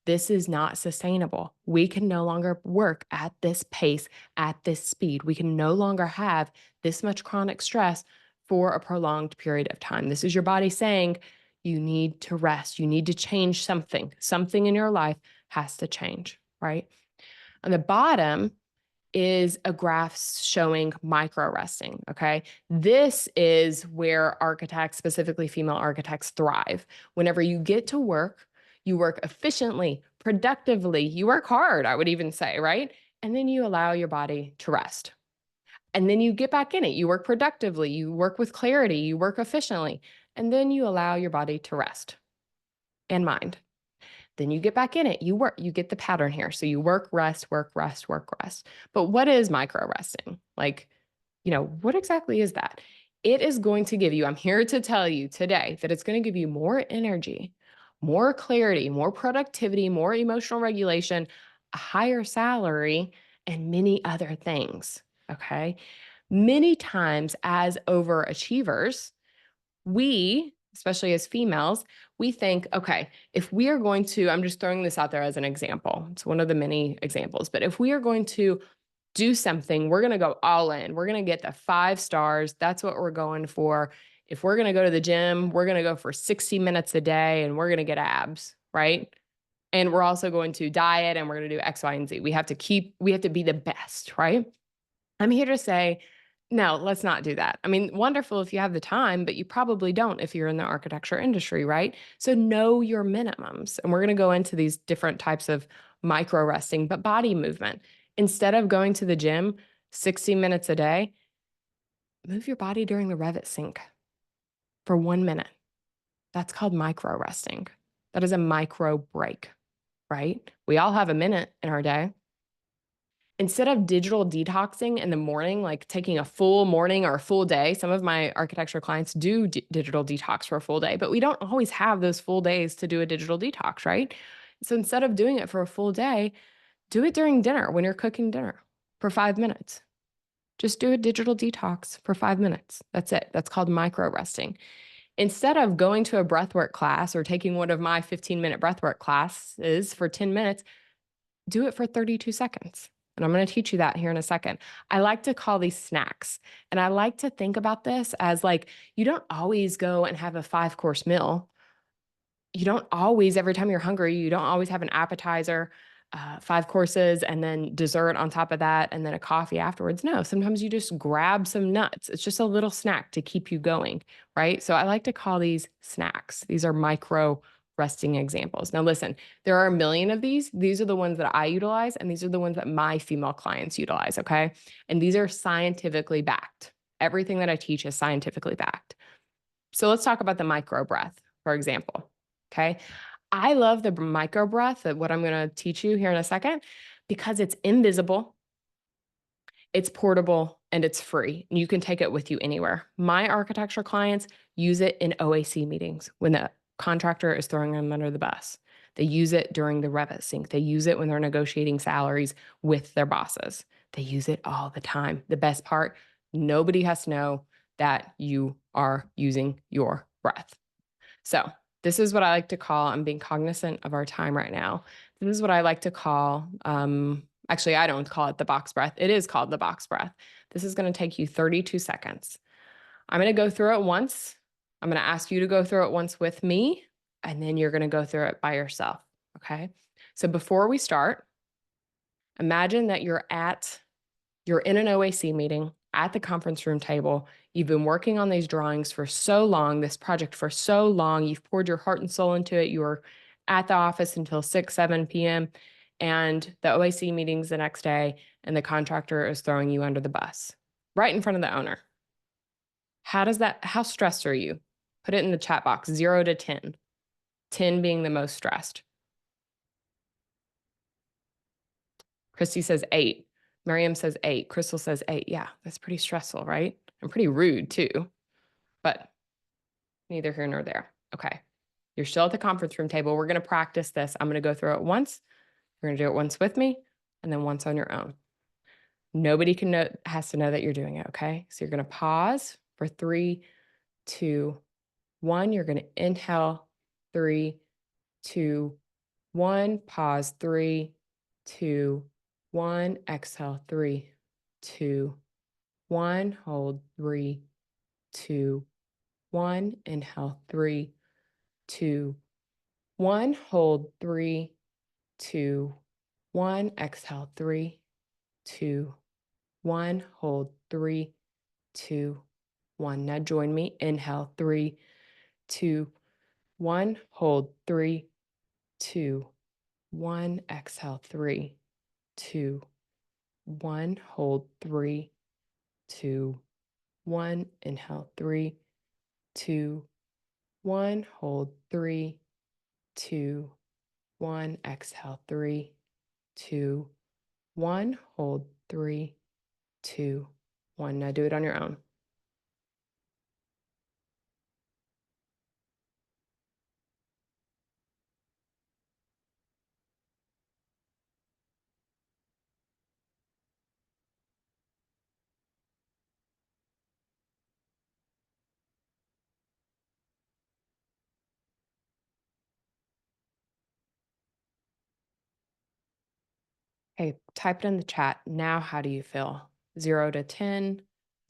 this is not sustainable. We can no longer work at this pace, at this speed. We can no longer have this much chronic stress for a prolonged period of time. This is your body saying, you need to rest. You need to change something. Something in your life has to change, right? On the bottom is a graph showing micro resting, okay? This is where architects, specifically female architects, thrive. Whenever you get to work, you work efficiently, productively, you work hard, I would even say, right? And then you allow your body to rest. And then you get back in it. You work productively, you work with clarity, you work efficiently, and then you allow your body to rest and mind. Then you get back in it. You work, you get the pattern here. So you work, rest, work, rest, work, rest. But what is micro resting? Like, what exactly is that? It is going to give you, I'm here to tell you today that it's going to give you more energy, more clarity, more productivity, more emotional regulation, a higher salary, and many other things. Okay. Many times as overachievers, we, especially as females, we think, okay, if we are going to, I'm just throwing this out there as an example. It's one of the many examples, but if we are going to do something, we're going to go all in. We're going to get the 5 stars. That's what we're going for. If we're going to go to the gym, we're going to go for 60 minutes a day and we're going to get abs, right? And we're also going to diet and we're going to do X, Y, and Z. We have to be the best, right? I'm here to say, no, let's not do that. I mean, wonderful if you have the time, but you probably don't if you're in the architecture industry, right? So know your minimums. And we're going to go into these different types of micro resting, but body movement. Instead of going to the gym 60 minutes a day, move your body during the Revit sync for 1 minute. That's called micro resting. That is a micro break, right? We all have a minute in our day. Instead of digital detoxing in the morning, like taking a full morning or a full day, some of my architecture clients do digital detox for a full day, but we don't always have those full days to do a digital detox, right? So instead of doing it for a full day, do it during dinner when you're cooking dinner for 5 minutes. Just do a digital detox for 5 minutes. That's it. That's called micro resting. Instead of going to a breathwork class or taking one of my 15-minute breathwork classes for 10 minutes, do it for 32 seconds. And I'm going to teach you that here in a second. I like to call these snacks. And I like to think about this as like, you don't always go and have a 5-course meal. You don't always, every time you're hungry, you don't always have an appetizer, 5 courses, and then dessert on top of that, and then a coffee afterwards. No, sometimes you just grab some nuts. It's just a little snack to keep you going, right? So I like to call these snacks. These are micro resting examples. Now, listen, there are a million of these. These are the ones that I utilize, and these are the ones that my female clients utilize, okay? And these are scientifically backed. Everything that I teach is scientifically backed. So let's talk about the micro breath, for example. Okay. I love the micro breath, what I'm going to teach you here in a second, because it's invisible, it's portable, and it's free. You can take it with you anywhere. My architecture clients use it in OAC meetings when the contractor is throwing them under the bus. They use it during the Revit sync. They use it when they're negotiating salaries with their bosses. They use it all the time. The best part, nobody has to know that you are using your breath. So this is what I like to call, I'm being cognizant of our time right now. This is what I like to call, actually, I don't call it the box breath. It is called the box breath. This is going to take you 32 seconds. I'm going to go through it once. I'm going to ask you to go through it once with me, and then you're going to go through it by yourself. Okay. So before we start, imagine that you're in an OAC meeting at the conference room table. You've been working on these drawings for so long, this project for so long. You've poured your heart and soul into it. You were at the office until 6, 7 p.m. And the OAC meeting's the next day, and the contractor is throwing you under the bus right in front of the owner. How stressed are you? Put it in the chat box, 0 to 10. 10 being the most stressed. Christy says 8. Miriam says 8. Crystal says 8. Yeah, that's pretty stressful, right? And pretty rude too, but neither here nor there. Okay. You're still at the conference room table. We're going to practice this. I'm going to go through it once. You're going to do it once with me and then once on your own. Nobody has to know that you're doing it. Okay. So you're going to pause for 3, 2, 1. You're going to inhale 3, 2, 1. Pause 3, 2, 1. Exhale 3, 2, 1. Hold 3, 2, 1. Inhale 3, 2, 1. Hold 3, 2, 1. Exhale 3, 2, 1. Hold 3, 2, 1. Now join me. Inhale 3, 2, 1. Hold 3, 2, 1. Exhale 3, 2, 1. Hold 3, 2, 1. Inhale 3, 2, 1. Hold 3, 2, 1, exhale, 3, 2, 1, hold, 3, 2, 1. Now do it on your own. Hey, type it in the chat. Now, how do you feel? 0 to 10,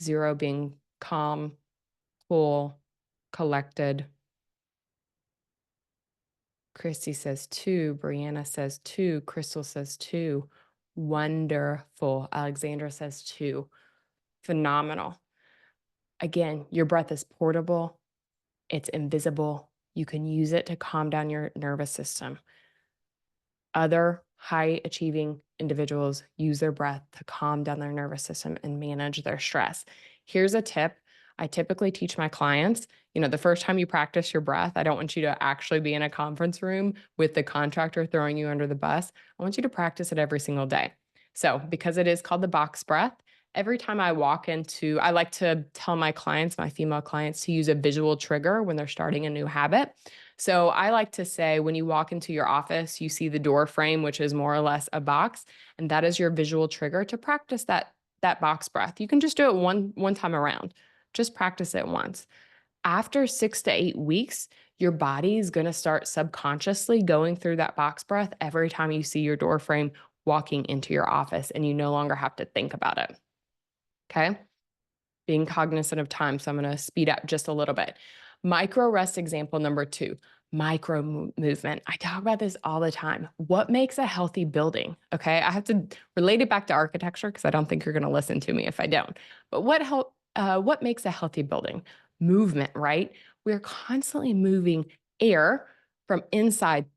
0 being calm, cool, collected. Christy says 2. Brianna says 2. Crystal says 2. Wonderful. Alexandra says 2. Phenomenal. Again, your breath is portable. It's invisible. You can use it to calm down your nervous system. Other high achieving individuals use their breath to calm down their nervous system and manage their stress. Here's a tip. I typically teach my clients, the first time you practice your breath, I don't want you to actually be in a conference room with the contractor throwing you under the bus. I want you to practice it every single day. So, because it is called the box breath, every time I like to tell my clients, my female clients, to use a visual trigger when they're starting a new habit. So I like to say when you walk into your office, you see the door frame, which is more or less a box, and that is your visual trigger to practice that box breath. You can just do it one time around. Just practice it once. After 6 to 8 weeks, your body is going to start subconsciously going through that box breath every time you see your door frame walking into your office, and you no longer have to think about it. Okay? Being cognizant of time. So I'm going to speed up just a little bit. Micro rest example number 2, micro movement. I talk about this all the time. What makes a healthy building? Okay. I have to relate it back to architecture because I don't think you're going to listen to me if I don't. But what makes a healthy building? Movement, right? We're constantly moving air from outside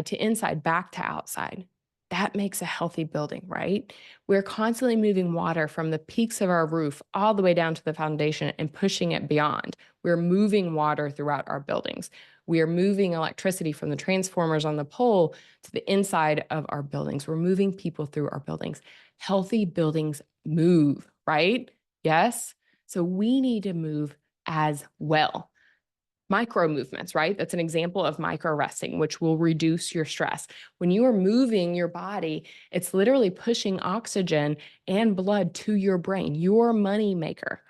to inside, back to outside. That makes a healthy building, right? We're constantly moving water from the peaks of our roof all the way down to the foundation and pushing it beyond. We're moving water throughout our buildings. We are moving electricity from the transformers on the pole to the inside of our buildings. We're moving people through our buildings. Healthy buildings move, right? Yes. So we need to move as well. Micro movements, right? That's an example of micro resting, which will reduce your stress. When you are moving your body, it's literally pushing oxygen and blood to your brain, your money maker.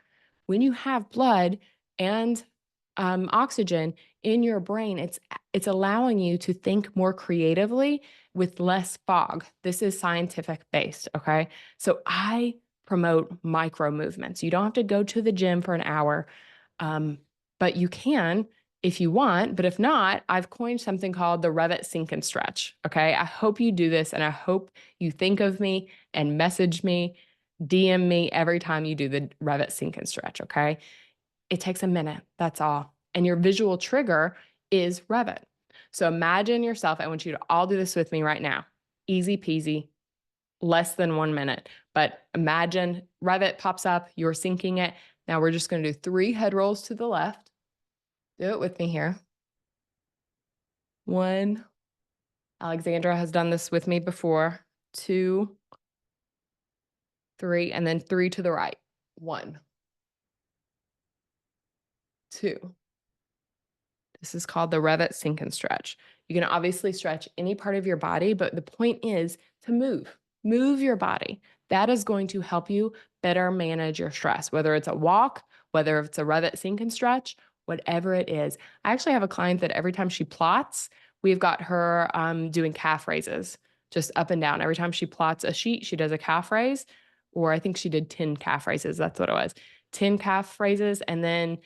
When you have blood and oxygen in your brain, it's allowing you to think more creatively with less fog. This is scientific based, okay? So I promote micro movements. You don't have to go to the gym for an hour. But you can if you want, but if not, I've coined something called the Revit Sink and Stretch, okay? I hope you do this, and I hope you think of me and message me, DM me every time you do the Revit Sink and Stretch, okay? It takes a minute, that's all. And your visual trigger is Revit. So imagine yourself, I want you to all do this with me right now. Easy peasy, less than 1 minute. But imagine Revit pops up, you're syncing it. Now we're just going to do 3 head rolls to the left. Do it with me here. 1. Alexandra has done this with me before. 2, 3, and then 3 to the right. 1, 2. This is called the Revit Sink and Stretch. You can obviously stretch any part of your body, but the point is to move. Move your body. That is going to help you better manage your stress, whether it's a walk, whether it's a Revit Sink and Stretch, whatever it is. I actually have a client that every time she plots, we've got her doing calf raises, just up and down. Every time she plots a sheet, she does a calf raise, or I think she did 10 calf raises. That's what it was. 10 calf raises, and then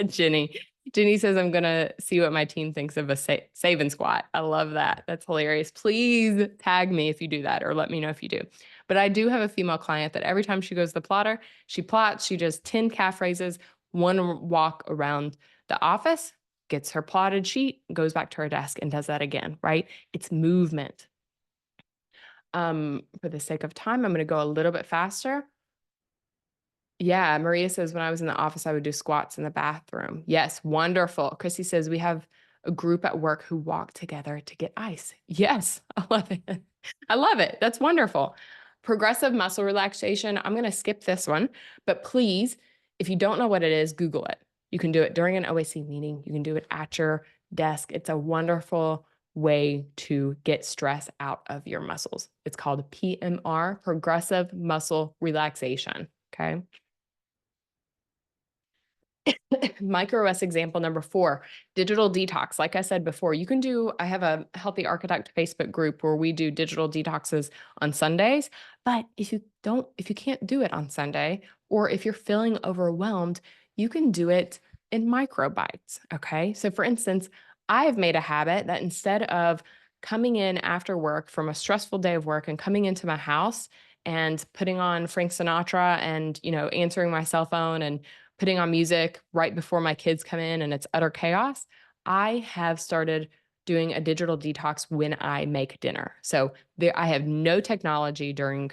Jenny. Jenny says, I'm going to see what my team thinks of a save and squat. I love that. That's hilarious. Please tag me if you do that, or let me know if you do. But I do have a female client that every time she goes to the plotter, she plots, she does 10 calf raises, 1 walk around the office, gets her plotted sheet, goes back to her desk and does that again, right? It's movement. For the sake of time, I'm going to go a little bit faster. Yeah, Maria says, when I was in the office, I would do squats in the bathroom. Yes, wonderful. Chrissy says, we have a group at work who walk together to get ice. Yes, I love it. I love it. That's wonderful. Progressive muscle relaxation. I'm going to skip this one, but please, if you don't know what it is, Google it. You can do it during an OAC meeting. You can do it at your desk. It's a wonderful way to get stress out of your muscles. It's called PMR, progressive muscle relaxation. Okay. Micro S example number 4, digital detox. Like I said before, you can do, I have a Healthy Architect Facebook group where we do digital detoxes on Sundays. But if you can't do it on Sunday, or if you're feeling overwhelmed, you can do it in micro bites. Okay. So for instance, I've made a habit that instead of coming in after work from a stressful day of work and coming into my house and putting on Frank Sinatra and, answering my cell phone and putting on music right before my kids come in and it's utter chaos, I have started doing a digital detox when I make dinner. So I have no technology during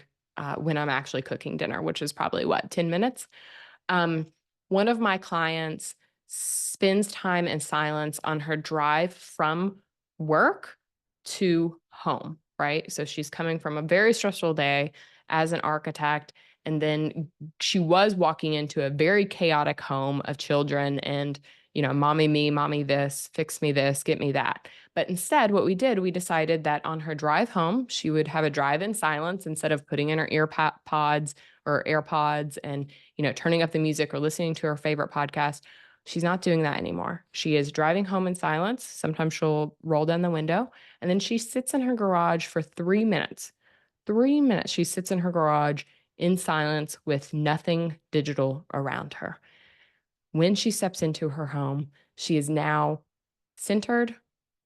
when I'm actually cooking dinner, which is probably 10 minutes. One of my clients spends time in silence on her drive from work to home, right? So she's coming from a very stressful day as an architect. And then she was walking into a very chaotic home of children and, mommy me, mommy this, fix me this, get me that. But instead, what we did, we decided that on her drive home, she would have a drive in silence instead of putting in her ear pods or AirPods and, turning up the music or listening to her favorite podcast. She's not doing that anymore. She is driving home in silence. Sometimes she'll roll down the window and then she sits in her garage for 3 minutes. 3 minutes she sits in her garage in silence with nothing digital around her. When she steps into her home, she is now centered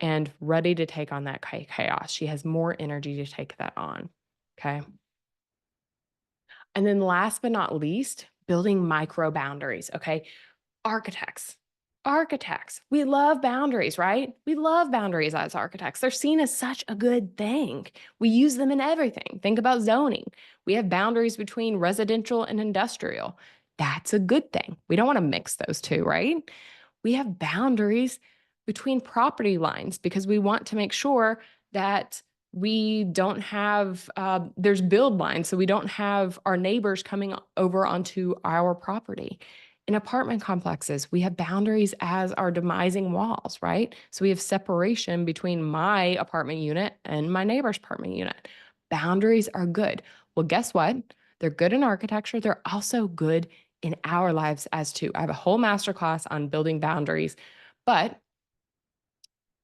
and ready to take on that chaos. She has more energy to take that on. Okay. And then last but not least, building micro boundaries. Okay. Architects. Architects. We love boundaries, right? We love boundaries as architects. They're seen as such a good thing. We use them in everything. Think about zoning. We have boundaries between residential and industrial. That's a good thing. We don't want to mix those two, right? We have boundaries between property lines because we want to make sure that we don't have, there's build lines, so we don't have our neighbors coming over onto our property. In apartment complexes, we have boundaries as our demising walls, right? So we have separation between my apartment unit and my neighbor's apartment unit. Boundaries are good. Well, guess what? They're good in architecture. They're also good in our lives as too. I have a whole masterclass on building boundaries, but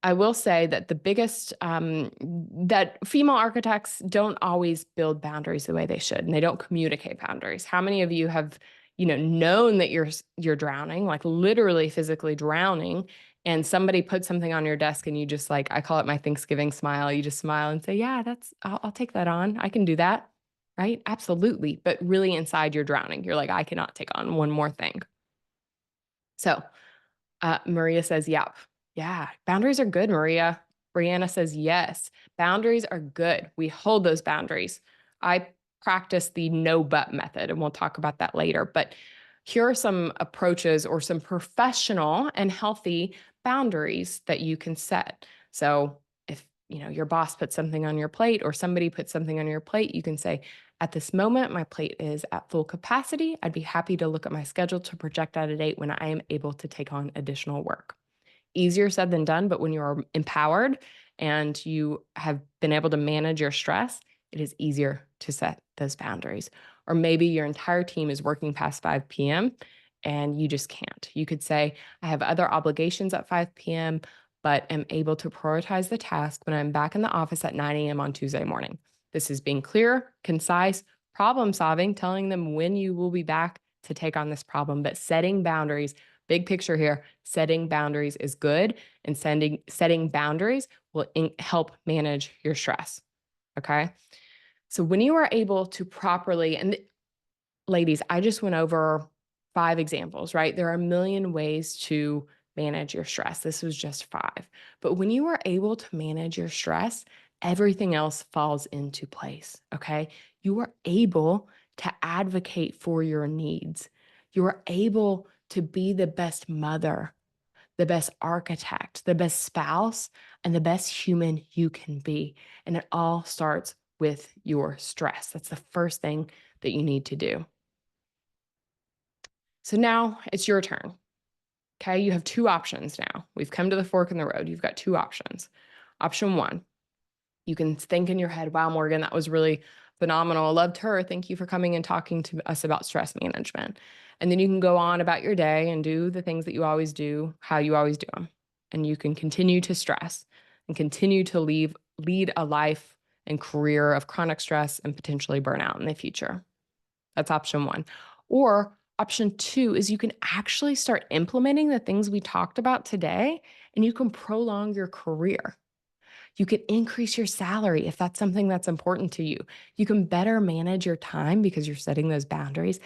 I will say that the biggest, that female architects don't always build boundaries the way they should, and they don't communicate boundaries. How many of you have, known that you're drowning, like literally physically drowning, and somebody put something on your desk and you just like, I call it my Thanksgiving smile. You just smile and say, yeah, I'll take that on. I can do that. Right? Absolutely. But really inside you're drowning. You're like, I cannot take on one more thing. So Maria says, yep. Yeah, boundaries are good, Maria. Brianna says, yes, boundaries are good. We hold those boundaries. I practice the no but method, and we'll talk about that later. But here are some approaches or some professional and healthy boundaries that you can set. So if your boss puts something on your plate or somebody puts something on your plate, you can say, at this moment, my plate is at full capacity. I'd be happy to look at my schedule to project out a date when I am able to take on additional work. Easier said than done, but when you are empowered and you have been able to manage your stress, it is easier to set those boundaries. Or maybe your entire team is working past 5 p.m. and you just can't. You could say, I have other obligations at 5 p.m., but am able to prioritize the task when I'm back in the office at 9 a.m. on Tuesday morning. This is being clear, concise, problem solving, telling them when you will be back to take on this problem, but setting boundaries. Big picture here, setting boundaries is good, and setting boundaries will help manage your stress. Okay. So when you are able to properly, and ladies, I just went over 5 examples, right? There are a million ways to manage your stress. This was just 5. But when you are able to manage your stress, everything else falls into place. Okay. You are able to advocate for your needs. You are able to be the best mother, the best architect, the best spouse, and the best human you can be. And it all starts with your stress. That's the first thing that you need to do. So now it's your turn. Okay, you have two options now. We've come to the fork in the road. You've got two options. Option one, you can think in your head, wow, Morgan, that was really phenomenal. I loved her. Thank you for coming and talking to us about stress management. And then you can go on about your day and do the things that you always do, how you always do them. And you can continue to stress and continue to lead a life and career of chronic stress and potentially burnout in the future. That's option one. Or option two is you can actually start implementing the things we talked about today, and you can prolong your career. You can increase your salary if that's something that's important to you. You can better manage your time because you're setting those boundaries.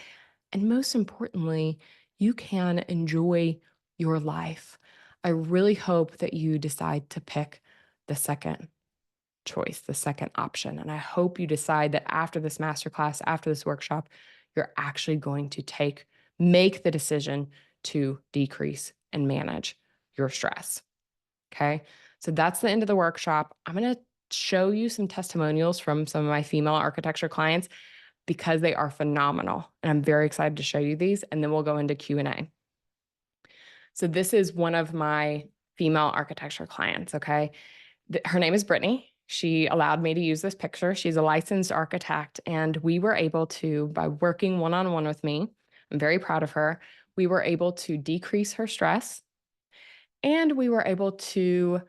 And most importantly, you can enjoy your life. I really hope that you decide to pick the second choice, the second option. And I hope you decide that after this masterclass, after this workshop, you're actually going to make the decision to decrease and manage your stress. Okay. So that's the end of the workshop. I'm going to show you some testimonials from some of my female architecture clients because they are phenomenal. And I'm very excited to show you these. And then we'll go into Q&A. So this is one of my female architecture clients. Okay. Her name is Brittany. She allowed me to use this picture. She's a licensed architect, and we were able to, by working one-on-one with me, I'm very proud of her, we were able to decrease her stress, and we were able to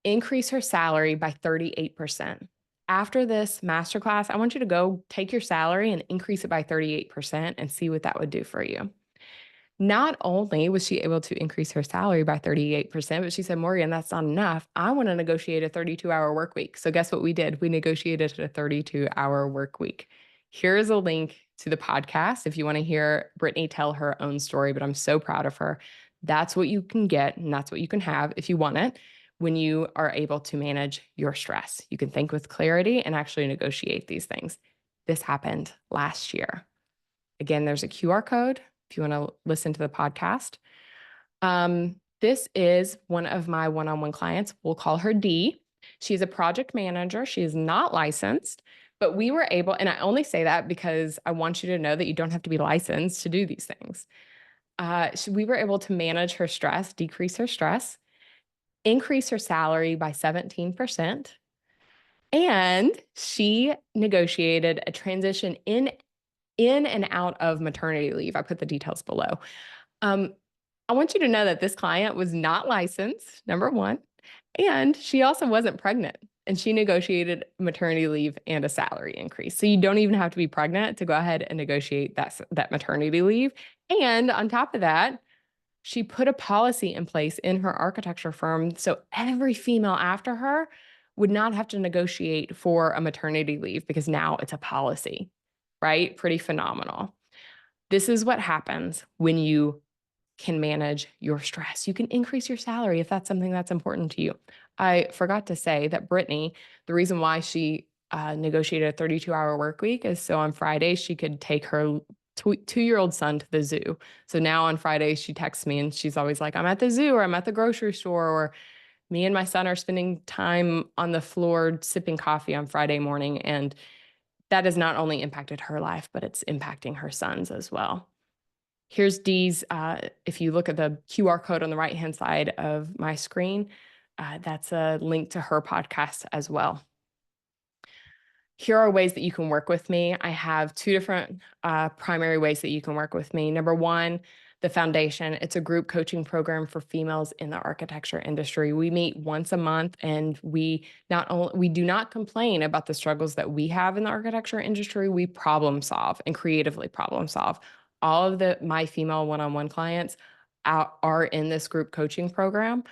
increase her salary by 38%. After this masterclass, I want you to go take your salary and increase it by 38% and see what that would do for you. Not only was she able to increase her salary by 38%, but she said, Morgan, that's not enough. I want to negotiate a 32-hour work week. So guess what we did? We negotiated a 32-hour work week. Here's a link to the podcast if you want to hear Brittany tell her own story, but I'm so proud of her. That's what you can get, and that's what you can have if you want it when you are able to manage your stress. You can think with clarity and actually negotiate these things. This happened last year. Again, there's a QR code if you want to listen to the podcast. This is one of my one-on-one clients. We'll call her Dee. She's a project manager. She is not licensed, but we were able, and I only say that because I want you to know that you don't have to be licensed to do these things. We were able to manage her stress, decrease her stress, increase her salary by 17%, and she negotiated a transition in and out of maternity leave. I put the details below. I want you to know that this client was not licensed, number one, and she also wasn't pregnant. And she negotiated maternity leave and a salary increase. So you don't even have to be pregnant to go ahead and negotiate that maternity leave. And on top of that, she put a policy in place in her architecture firm so every female after her would not have to negotiate for a maternity leave because now it's a policy, right? Pretty phenomenal. This is what happens when you can manage your stress. You can increase your salary if that's something that's important to you. I forgot to say that Brittany, the reason why she negotiated a 32-hour work week is so on Fridays she could take her two-year-old son to the zoo. So now on Fridays she texts me and she's always like, I'm at the zoo or I'm at the grocery store, or me and my son are spending time on the floor sipping coffee on Friday morning. And that has not only impacted her life, but it's impacting her son's as well. Here's Dee's, if you look at the QR code on the right-hand side of my screen, that's a link to her podcast as well. Here are ways that you can work with me. I have two different primary ways that you can work with me. Number one, the Foundation. It's a group coaching program for females in the architecture industry. We meet once a month, and we do not complain about the struggles that we have in the architecture industry. We problem solve and creatively problem solve. All of my female one-on-one clients are in this group coaching program.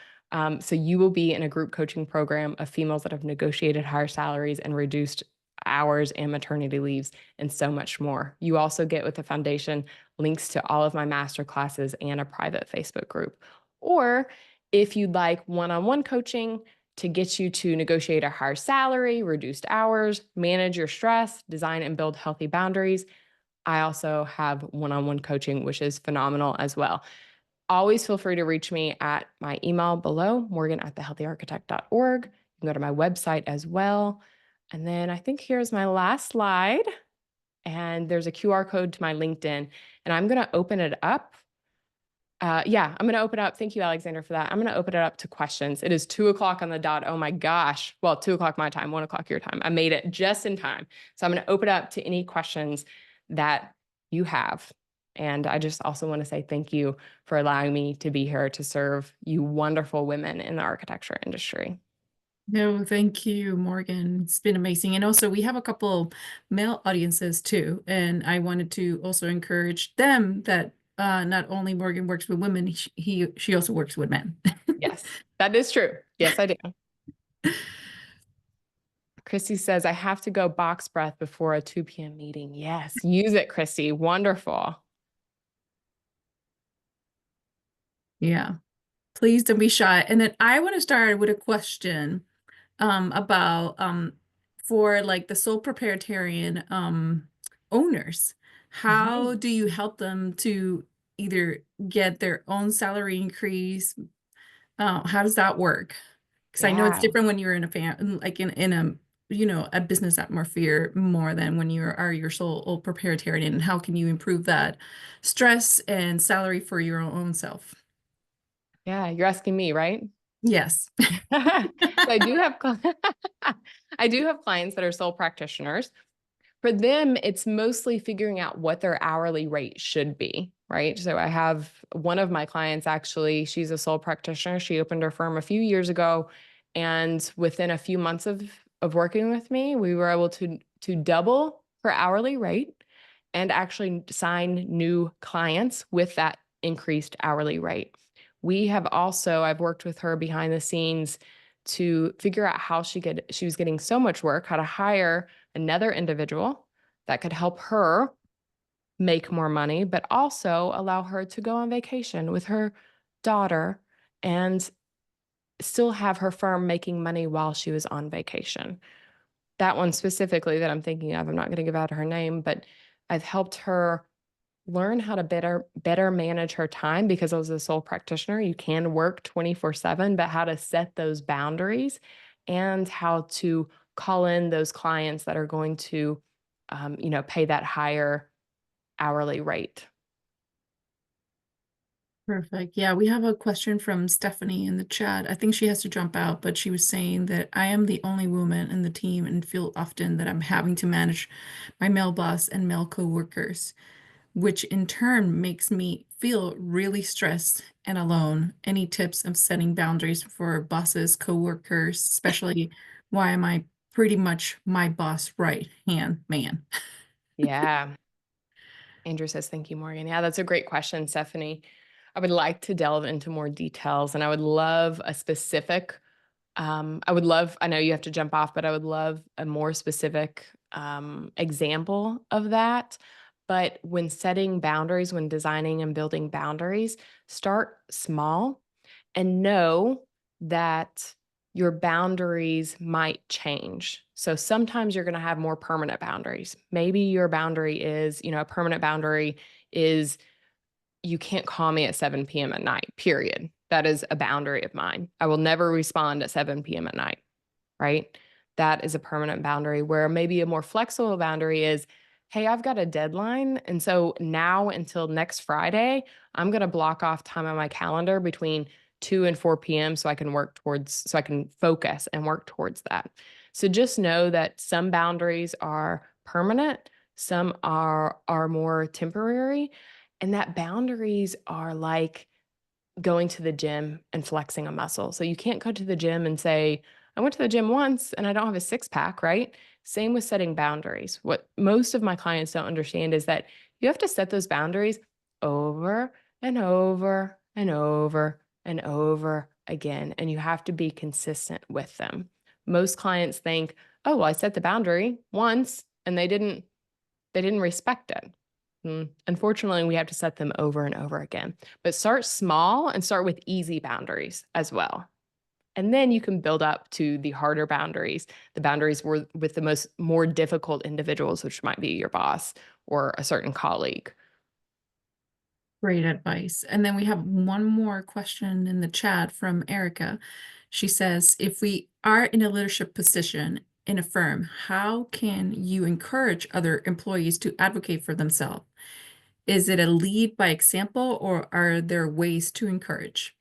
So you will be in a group coaching program of females that have negotiated higher salaries and reduced hours and maternity leaves and so much more. You also get with the Foundation links to all of my master classes and a private Facebook group. Or if you'd like one-on-one coaching to get you to negotiate a higher salary, reduced hours, manage your stress, design and build healthy boundaries, I also have one-on-one coaching, which is phenomenal as well. Always feel free to reach me at my email below, morgan@thehealthyarchitect.org. You can go to my website as well. And then I think here's my last slide. And there's a QR code to my LinkedIn. And I'm going to open it up. Yeah, I'm going to open it up. Thank you, Alexander, for that. I'm going to open it up to questions. It is 2:00 on the dot. Oh my gosh. Well, 2:00 my time, 1:00 your time. I made it just in time. So I'm going to open it up to any questions that you have. And I just also want to say thank you for allowing me to be here to serve you wonderful women in the architecture industry. No, thank you, Morgan. It's been amazing. And also, we have a couple male audiences too. And I wanted to also encourage them that not only Morgan works with women, she also works with men. Yes, that is true. Yes, I do. Christy says, I have to go box breath before a 2 p.m. meeting. Yes, use it, Christy. Wonderful. Yeah, please don't be shy. And then I want to start with a question about for like the sole proprietarian owners. How do you help them to either get their own salary increase? How does that work? Because I know it's Yeah. different when you're in a like in a a business atmosphere more than when you are your sole proprietarian. And how can you improve that stress and salary for your own self? Yeah, you're asking me, right? Yes. So I do have I do have clients that are sole practitioners. For them, it's mostly figuring out what their hourly rate should be, right? So I have one of my clients actually, she's a sole practitioner. She opened her firm a few years ago, and within a few months of working with me, we were able to double her hourly rate and actually sign new clients with that increased hourly rate. We have also, I've worked with her behind the scenes to figure out how she was getting so much work, how to hire another individual that could help her make more money, but also allow her to go on vacation with her daughter and still have her firm making money while she was on vacation. That one specifically that I'm thinking of, I'm not going to give out her name, but I've helped her learn how to better manage her time, because as a sole practitioner, you can work 24/7, but how to set those boundaries and how to call in those clients that are going to, pay that higher hourly rate. Perfect. Yeah, we have a question from Stephanie in the chat. I think she has to jump out, but she was saying that I am the only woman in the team and feel often that I'm having to manage my male boss and male coworkers, which in turn makes me feel really stressed and alone. Any tips of setting boundaries for bosses, coworkers, especially why am I pretty much my boss right hand man? Yeah. Andrew says, thank you, Morgan. Yeah, that's a great question, Stephanie. I would like to delve into more details, and I would love a specific, I know you have to jump off, but I would love a more specific example of that. But when setting boundaries, when designing and building boundaries, start small and know that your boundaries might change. So sometimes you're going to have more permanent boundaries. Maybe your boundary is, a permanent boundary is you can't call me at 7 p.m. at night, period. That is a boundary of mine. I will never respond at 7 p.m. at night, right? That is a permanent boundary, where maybe a more flexible boundary is, hey, I've got a deadline. And so now until next Friday, I'm going to block off time on my calendar between 2 and 4 p.m. so I can focus and work towards that. So just know that some boundaries are permanent, some are more temporary, and that boundaries are like going to the gym and flexing a muscle. So you can't go to the gym and say, I went to the gym once and I don't have a six pack, right? Same with setting boundaries. What most of my clients don't understand is that you have to set those boundaries over and over and over and over again. And you have to be consistent with them. Most clients think, oh, well, I set the boundary once and they didn't respect it. Unfortunately, we have to set them over and over again. But start small and start with easy boundaries as well. And then you can build up to the harder boundaries, the boundaries with the more difficult individuals, which might be your boss or a certain colleague. Great advice. And then we have one more question in the chat from Erica. She says, if we are in a leadership position in a firm, how can you encourage other employees to advocate for themselves? Is it a lead by example, or are there ways to encourage?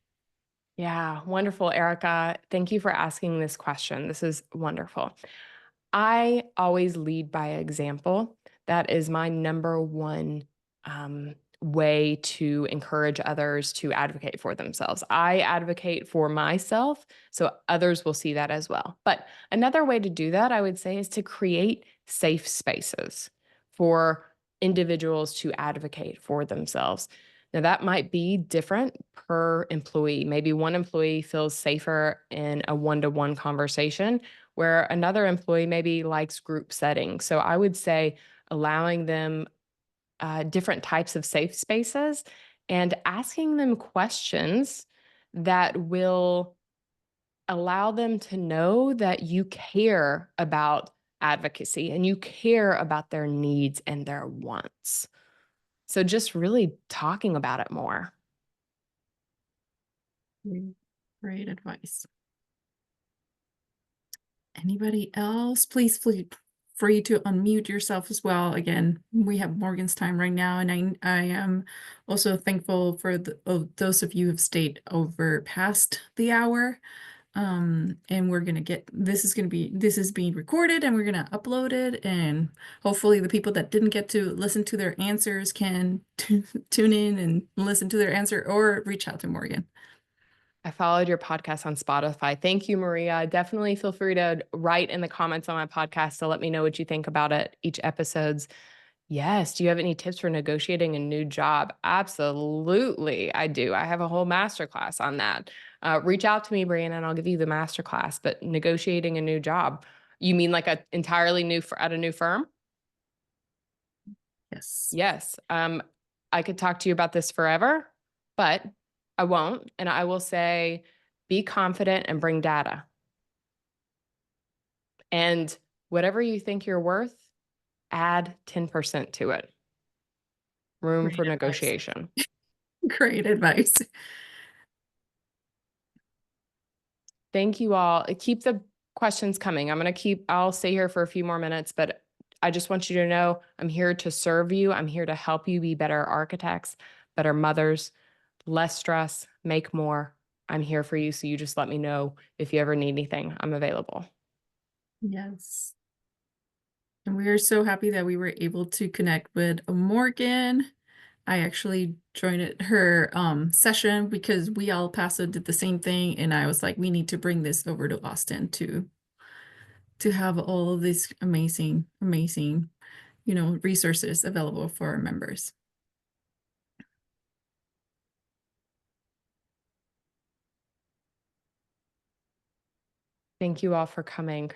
Yeah, wonderful, Erica. Thank you for asking this question. This is wonderful. I always lead by example. That is my number one way to encourage others to advocate for themselves. I advocate for myself, so others will see that as well. But another way to do that, I would say, is to create safe spaces for individuals to advocate for themselves. Now, that might be different per employee. Maybe one employee feels safer in a one-to-one conversation, where another employee maybe likes group settings. So I would say allowing them different types of safe spaces and asking them questions that will allow them to know that you care about advocacy and you care about their needs and their wants. So just really talking about it more. Great advice. Anybody else? Please feel free to unmute yourself as well. Again, we have Morgan's time right now, and I am also thankful for those of you who have stayed over past the hour. And we're gonna get this is being recorded, and we're gonna upload it, and hopefully the people that didn't get to listen to their answers can tune in and listen to their answer or reach out to Morgan. I followed your podcast on Spotify. Thank you, Maria. Definitely feel free to write in the comments on my podcast to let me know what you think about it, each episode's. Yes. Do you have any tips for negotiating a new job? Absolutely, I do. I have a whole masterclass on that. Reach out to me, Brianna, and I'll give you the masterclass. But negotiating a new job, you mean like a entirely new at a new firm? Yes. Yes. I could talk to you about this forever, but I won't. And I will say, be confident and bring data. And whatever you think you're worth, add 10% to it. Room Great for advice. negotiation. Great advice. Thank you all. Keep the questions coming. I'll stay here for a few more minutes, but I just want you to know I'm here to serve you. I'm here to help you be better architects, better mothers, less stress, make more. I'm here for you. So you just let me know if you ever need anything. I'm available. Yes. And we are so happy that we were able to connect with Morgan. I actually joined her session because we all Paso did the same thing, and I was like, we need to bring this over to Austin to have all of these amazing, amazing, resources available for our members. Thank you all for coming.